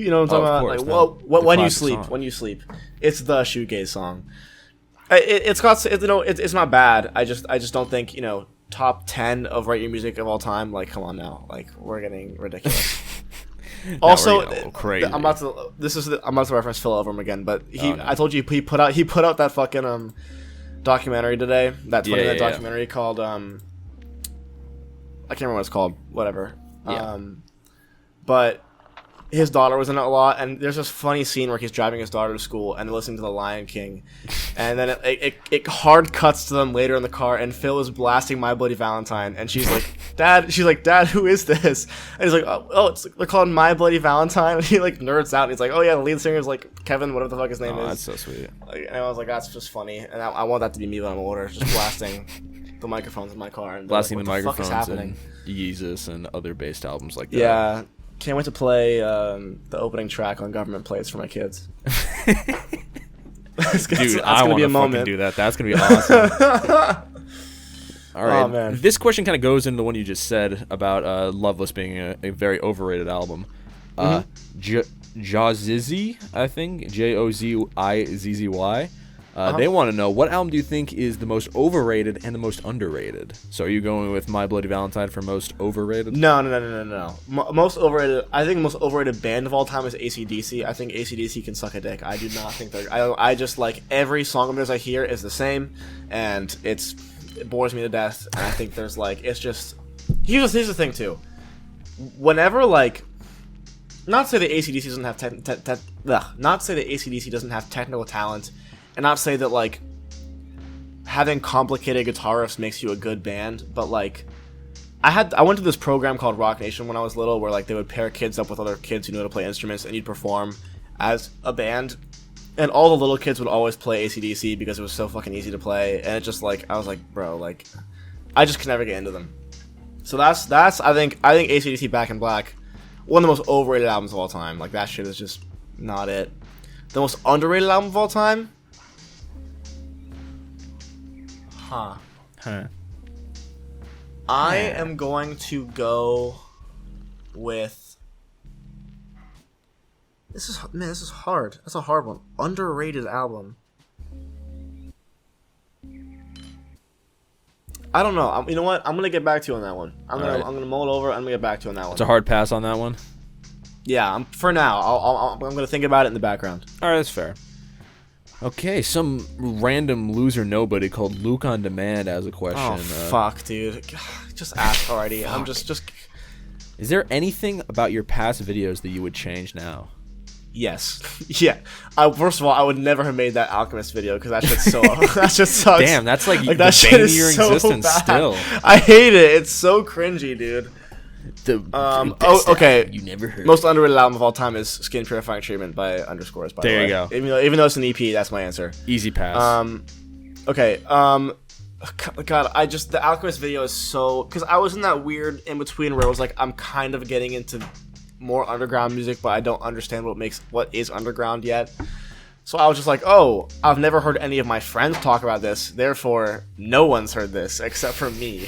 know what I'm talking about? Like when you sleep. It's the shoegaze song. It's not bad. I just don't think, top 10 of Write Your Music of all time. Like, come on now. Like, we're getting ridiculous. Also, I'm about to reference Phil Elverum again, but I told you he put out that fucking documentary today. That 20-minute documentary called I can't remember what it's called. Whatever. Yeah. But his daughter was in it a lot, and there's this funny scene where he's driving his daughter to school and listening to The Lion King, and then it hard cuts to them later in the car, and Phil is blasting My Bloody Valentine, and she's like, Dad, who is this? And he's like, they're called My Bloody Valentine, and he like nerds out, and he's like, oh yeah, the lead singer is like Kevin, whatever the fuck his name is. That's so sweet. And I was like, that's just funny, and I want that to be me when I'm older, just blasting the microphones in my car, and blasting like, the microphones happening? And Yeezus and other based albums like that. Yeah. Can't wait to play the opening track on Government Plates for my kids. Dude, I want to fucking do that. That's going to be awesome. All right. Oh, man. This question kind of goes into the one you just said about Loveless being a very overrated album. Jozizzy, I think, Jozizzy, They want to know, what album do you think is the most overrated and the most underrated? So are you going with My Bloody Valentine for most overrated? No. Most overrated. I think the most overrated band of all time is AC/DC. I think AC/DC can suck a dick. I do not think they're. I just like every song of theirs I hear is the same, and it bores me to death. And I think there's like it's just. Here's the thing too. Whenever like, not say that AC/DC doesn't have not say that AC/DC doesn't have technical talent. And not say that, like, having complicated guitar riffs makes you a good band, but, like, I went to this program called Rock Nation when I was little, where, like, they would pair kids up with other kids who knew how to play instruments, and you'd perform as a band, and all the little kids would always play AC/DC because it was so fucking easy to play, and it just, like, I was like, bro, like, I just could never get into them. So that's I think AC/DC Back in Black, one of the most overrated albums of all time. Like, that shit is just not it. The most underrated album of all time? Huh. I am going to go with. This is hard. That's a hard one. Underrated album. I don't know. You know what? I'm gonna get back to you on that one. I'm gonna mull it over. I'm gonna get back to you on that one. It's a hard pass on that one. Yeah. For now, I'm gonna think about it in the background. All right, that's fair. Okay, some random loser nobody called Luke on Demand has a question. Oh fuck, dude! Just ask already. I'm just. Is there anything about your past videos that you would change now? Yes. Yeah. First of all, I would never have made that Alchemist video because that shit's so. That just sucks. Damn, that's like the that bane of your existence. Bad. Still, I hate it. It's so cringy, dude. Okay. You never heard. Most underrated album of all time is Skin Purifying Treatment by Underscores. By there the way. you go. Even though it's an EP, that's my answer. Easy pass. Okay. God, the Alchemist video is so because I was in that weird in between where it was like I'm kind of getting into more underground music, but I don't understand what is underground yet. So I was just like, oh, I've never heard any of my friends talk about this, therefore no one's heard this except for me.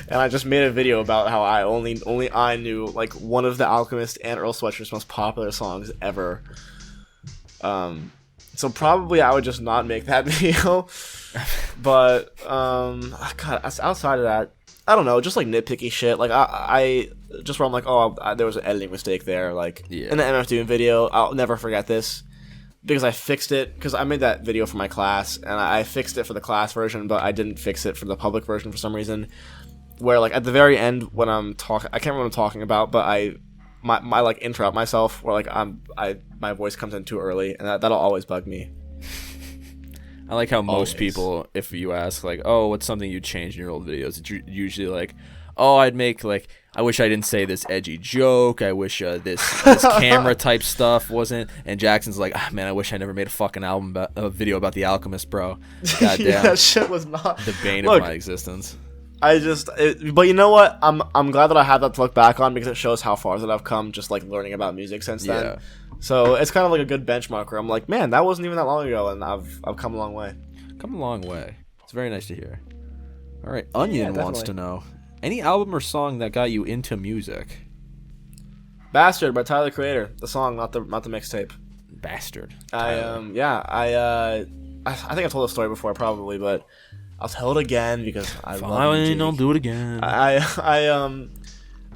And I just made a video about how I only I knew like one of the Alchemist and Earl Sweatshirt's most popular songs ever. So probably I would just not make that video. But God, outside of that, I don't know, just like nitpicky shit. Like I just where I'm like, oh, there was an editing mistake there. Like in the MF Doom video, I'll never forget this. Because I fixed it, because I made that video for my class, and I fixed it for the class version, but I didn't fix it for the public version for some reason. Where, like, at the very end, when I'm talking, I can't remember what I'm talking about, but my like, interrupt myself, where, like, my voice comes in too early, and that'll always bug me. I like how most people, if you ask, like, oh, what's something you'd change in your old videos, it's usually like, oh, I'd make, like, I wish I didn't say this edgy joke. I wish this camera type stuff wasn't. And Jackson's like, ah, man, I wish I never made a fucking video about The Alchemist, bro. Goddamn. Yeah, that shit was not the bane of my existence. But you know what? I'm glad that I have that to look back on because it shows how far that I've come just like learning about music since then. Yeah. So it's kind of like a good benchmark where I'm like, man, that wasn't even that long ago, and I've come a long way. Come a long way. It's very nice to hear. All right, Onion wants to know. Any album or song that got you into music? Bastard by Tyler, the Creator. The song, not the mixtape. Bastard. I think I told the story before probably, but I'll tell it again because I love it. Don't do it again. I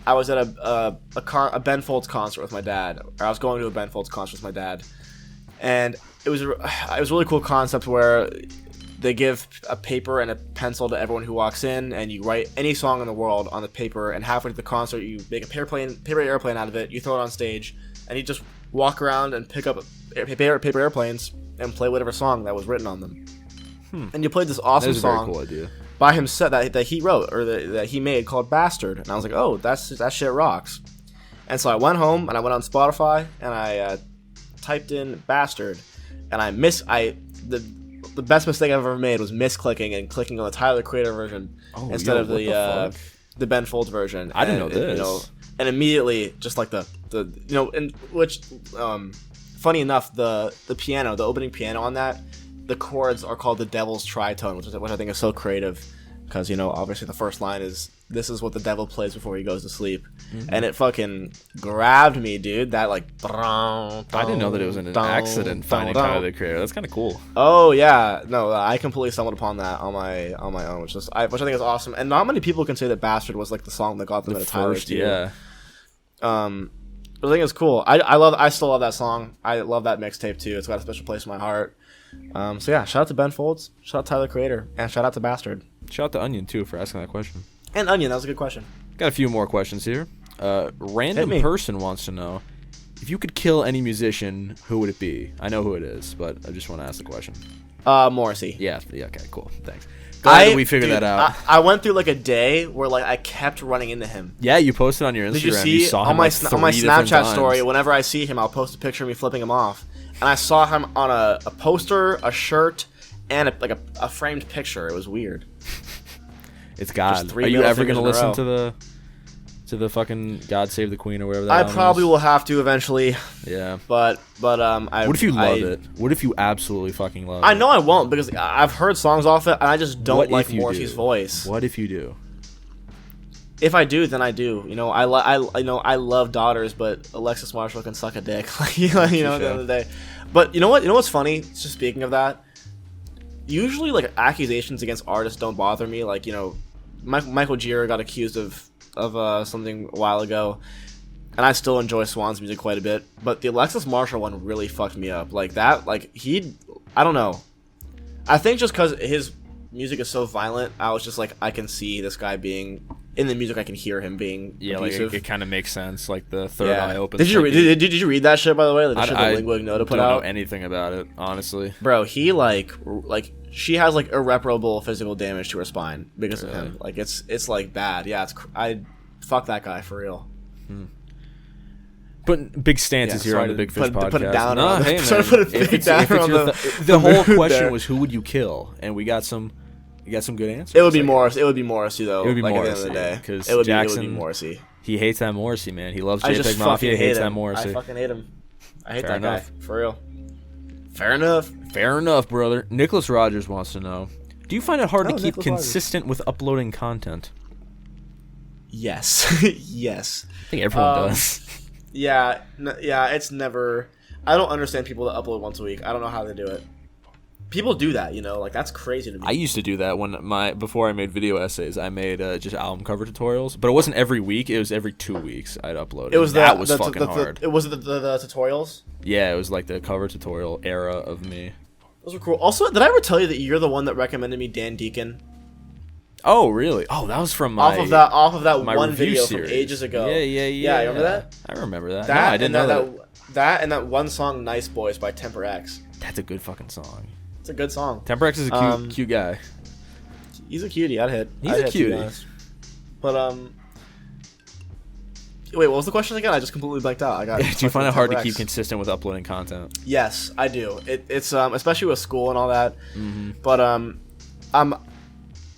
was at a Ben Folds concert with my dad. Or I was going to a Ben Folds concert with my dad, and it was a really cool concept where they give a paper and a pencil to everyone who walks in, and you write any song in the world on the paper, and halfway through the concert, you make a paper airplane out of it, you throw it on stage, and you just walk around and pick up paper airplanes and play whatever song that was written on them. And you played this awesome song very cool idea. by himself that he wrote, or that he made, called Bastard. And I was like, oh, that shit rocks. And so I went home, and I went on Spotify, and I typed in Bastard, and the best mistake I've ever made was misclicking and clicking on the Tyler Creator version instead of the Ben Folds version. I didn't know this. And immediately, just like funny enough, the piano, the opening piano on that, the chords are called the Devil's Tritone, which I think is so creative. because obviously the first line is "This is what the devil plays before he goes to sleep," Mm-hmm. and it fucking grabbed me, dude. That like. I didn't know that it was an accident finding Tyler the Creator. That's kind of cool. Oh yeah, no, I completely stumbled upon that on my own, which I think is awesome. And not many people can say that "Bastard" was like the song that got them into Tyler too. Yeah. But I think it's cool. I still love that song. I love that mixtape too. It's got a special place in my heart. So yeah, shout out to Ben Folds, shout out to Tyler the Creator, and shout out to Bastard. Shout out to Onion too for asking that question. And Onion, that was a good question. Got a few more questions here. Random person wants to know, if you could kill any musician, who would it be? I know who it is, but I just want to ask the question. Morrissey. Yeah. Okay. Cool. Thanks. Glad we figured that out. I went through like a day where like I kept running into him. Yeah, you posted on your Instagram. Did you see saw on him my like on my 3 different Snapchat times. story? Whenever I see him, I'll post a picture of me flipping him off, and I saw him on a poster, a shirt, and a framed picture. It was weird. It's God. Just 3 Are you middle ever fingers gonna in a listen row. to the fucking God Save the Queen or whatever that I album probably is? will have to eventually. Yeah. But What if you love it? What if you absolutely fucking love it? I know I won't, because I've heard songs off it, and I just don't What like if you Morrissey's do? voice. What if you do? If I do, then I do. I love Daughters, but Alexis Marshall can suck a dick. Like, at the end of the day. But you know what? You know what's funny? Just speaking of that, usually like accusations against artists don't bother me. Like Michael Gira got accused of something a while ago, and I still enjoy Swan's music quite a bit. But the Alexis Marshall one really fucked me up. Like that. Like I don't know. I think just because his music is so violent, I was just like, I can see this guy being in the music. I can hear him being abusive. Like it kind of makes sense. Like the third eye opens. Did you read that shit, by the way? Like the shit that Lingua Ignota put out? I don't know anything about it, honestly. Bro, he like she has like irreparable physical damage to her spine because of him. Like it's like bad. Yeah, I fuck that guy for real. Putting big stances here on the Big Fish podcast. Put it down. No, hey man. The whole question was, who would you kill? And we got some good answers. It would be Morrissey. It would be Morrissey though. It would be like, Morrissey at the end of the day, because it would Jackson be Morrissey. He hates that Morrissey, man. He loves I JPEG just Mafia. fucking hate Hates him. that Morrissey. I fucking hate him. I hate Fair that enough. guy for real. Fair enough. Fair enough, brother. Nicholas Rogers wants to know, do you find it hard to keep Nicholas Rogers. consistent with uploading content? Yes. Yes. I think everyone does. Yeah, it's never. I don't understand people that upload once a week. I don't know how they do it. People do that, like that's crazy to me. I used to do that before I made video essays. I made just album cover tutorials, but it wasn't every week. It was every 2 weeks I'd upload. It was that was fucking hard. It was the tutorials. Yeah, it was like the cover tutorial era of me. Those were cool. Also, did I ever tell you that you're the one that recommended me Dan Deacon? Oh, really? Oh, that was from my off of that my one review video series. from ages ago. Yeah. Yeah, you remember that? I remember that. That No, I didn't know that and that one song "Nice Boys" by Temper X. That's a good fucking song. It's a good song. Temper X is a cute guy. He's a cutie. I'd hit. He's I'd a hit, cutie. to be honest. But wait, what was the question again? I just completely blanked out. Do you find it hard to keep consistent with uploading content? Yes, I do. It's especially with school and all that. Mm-hmm. But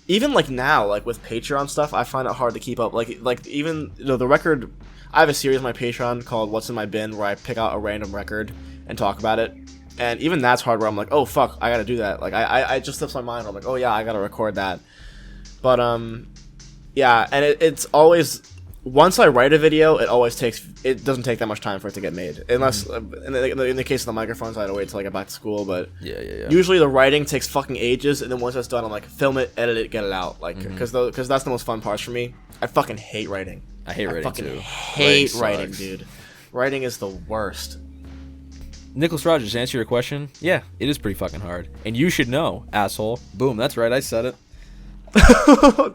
even like now, like with Patreon stuff, I find it hard to keep up. Like even the record. I have a series on my Patreon called "What's in My Bin," where I pick out a random record and talk about it. And even that's hard. Where I'm like, oh fuck, I gotta do that. Like I just slips my mind. I'm like, oh yeah, I gotta record that. But yeah, and it's always. Once I write a video, it doesn't take that much time for it to get made, unless in the case of the microphones, I had to wait till I get back to school. But yeah. Usually the writing takes fucking ages, and then once that's done, I'm like, film it, edit it, get it out, like because that's the most fun parts for me. I fucking hate writing. I hate writing fucking too. Hate writing, dude. Writing is the worst. Nicholas Rogers, to answer your question, yeah, it is pretty fucking hard, and you should know, asshole. Boom, that's right, I said it.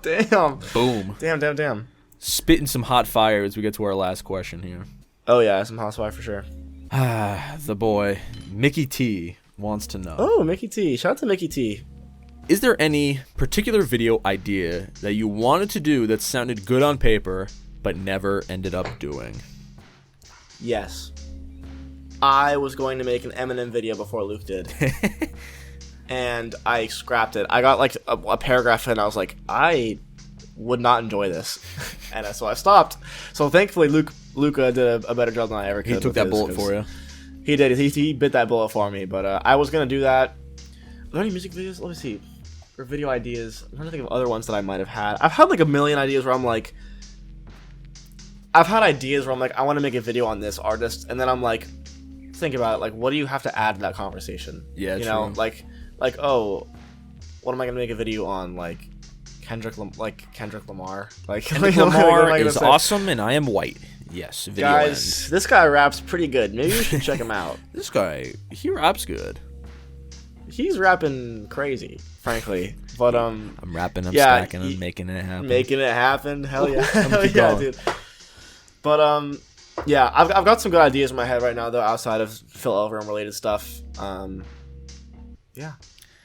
Damn. Boom. Damn. Spitting some hot fire as we get to our last question here. Oh yeah, some hot fire for sure. The boy, Mickey T, wants to know. Oh, Mickey T. Shout out to Mickey T. Is there any particular video idea that you wanted to do that sounded good on paper, but never ended up doing? Yes. I was going to make an Eminem video before Luke did. And I scrapped it. I got like a paragraph in, and I was like, I would not enjoy this. And so I stopped. So thankfully Luca did a better job than I ever could. He took that bullet for you. He did. He bit that bullet for me. But I was going to do that. Are there any music videos? Let me see. or video ideas. I'm trying to think of other ones that I might have had. I've had like a million ideas where I'm like, I want to make a video on this artist, and then I'm like, think about it, like, what do you have to add to that conversation? Yeah, you true. know, like, oh, what am I gonna make a video on? Like Kendrick Lamar. Like Kendrick what am Lamar I gonna is say? awesome, and I am white. Yes, video Guys, end. this guy raps pretty good. Maybe you should check him out. This guy, he raps good. He's rapping crazy, frankly. But I'm rapping, I'm yeah, stacking, I'm making it happen. Making it happen. Hell yeah, hell keep yeah, going. dude. But yeah, I've got some good ideas in my head right now though, outside of Phil Overham related stuff. Yeah,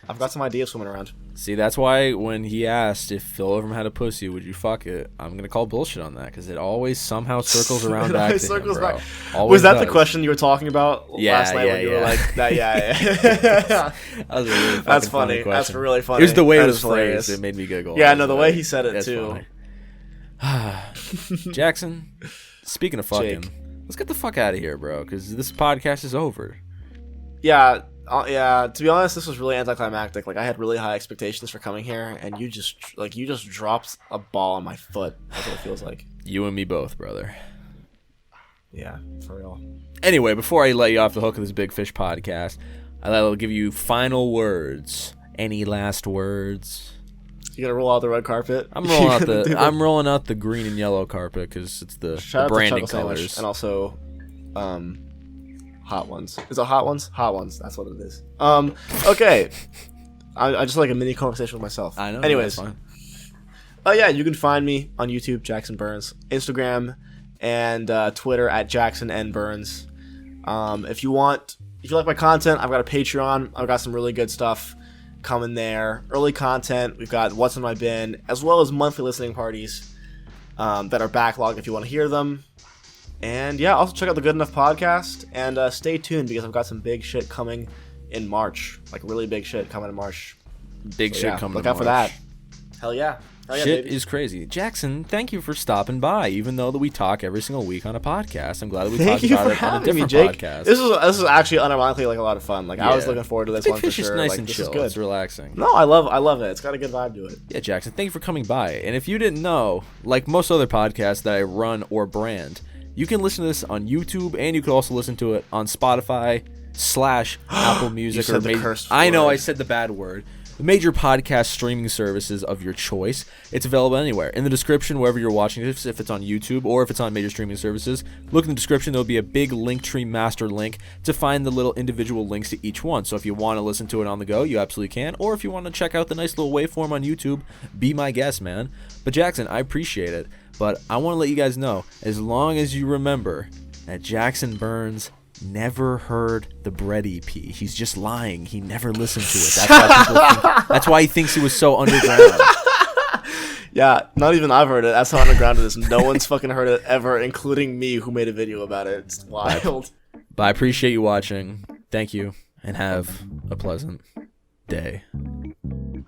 I've got some ideas swimming around. See, that's why when he asked if Phil Overham had a pussy, would you fuck it? I'm gonna call bullshit on that because it always somehow circles around It back always to circles him, bro. back. Always Was that does. the question you were talking about last night when you were like that? Yeah. That was a really That's fucking funny. That's question. really funny. It was the way That it is was hilarious. phrased. It made me giggle. Yeah, no, the way he said it That's too. funny. Jackson, speaking of fucking, Jake. let's get the fuck out of here, bro, because this podcast is over. Yeah, to be honest, this was really anticlimactic. Like, I had really high expectations for coming here, and you just dropped a ball on my foot. That's what it feels like. You and me both, brother. Yeah, for real. Anyway, before I let you off the hook of this Big Fish podcast, I'll give you final words. Any last words? You gonna roll out the red carpet? I'm rolling out the green and yellow carpet because it's the Shout out to branding Chuckle Sandwich, colors. and also, Hot Ones. Is it Hot Ones? Hot Ones. That's what it is. Okay. I just like a mini conversation with myself. I know. Anyways, that's fine. yeah, you can find me on YouTube, Jackson Burns, Instagram, and Twitter at Jackson N Burns. If you like my content, I've got a Patreon. I've got some really good stuff coming there. Early content. We've got What's in My Bin, as well as monthly listening parties that are backlogged if you want to hear them. And yeah, also check out the Good Enough podcast, and stay tuned because I've got some big shit coming in March, like really big shit coming in March. Big shit Yeah, coming. look in out for March. that. Hell yeah. Shit baby. is crazy. Jackson, thank you for stopping by, even though that we talk every single week on a podcast. I'm glad that we Thank talked you about for it on a having me, different Jake. podcast. This is actually unironically like a lot of fun. Like I was Yeah. looking forward to this Big one for Fish is sure. nice Like and this chill. is good. It's relaxing. No, I love it. It's got a good vibe to it. Yeah, Jackson, thank you for coming by. And if you didn't know, like most other podcasts that I run or brand, you can listen to this on YouTube, and you can also listen to it on Spotify / Apple Music. You said or the cursed I know, word. I said the bad word. The major podcast streaming services of your choice. It's available anywhere. In the description, wherever you're watching this, if it's on YouTube or if it's on major streaming services, look in the description. There'll be a big Linktree master link to find the little individual links to each one. So if you want to listen to it on the go, you absolutely can. Or if you want to check out the nice little waveform on YouTube, be my guest, man. But Jackson, I appreciate it. But I want to let you guys know, as long as you remember that Jackson Burns never heard the Bread EP. He's just lying. He never listened to it. That's why he thinks he was so underground. Yeah, not even I've heard it. That's how underground it is. No one's fucking heard it ever, including me, who made a video about it. It's wild. But I appreciate you watching. Thank you, and have a pleasant day.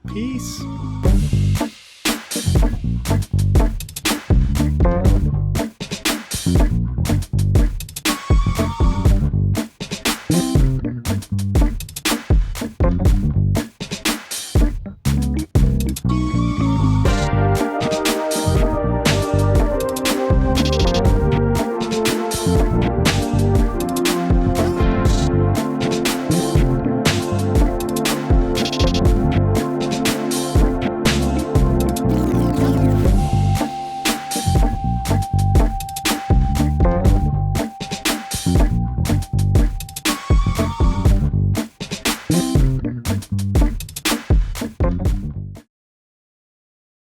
Peace.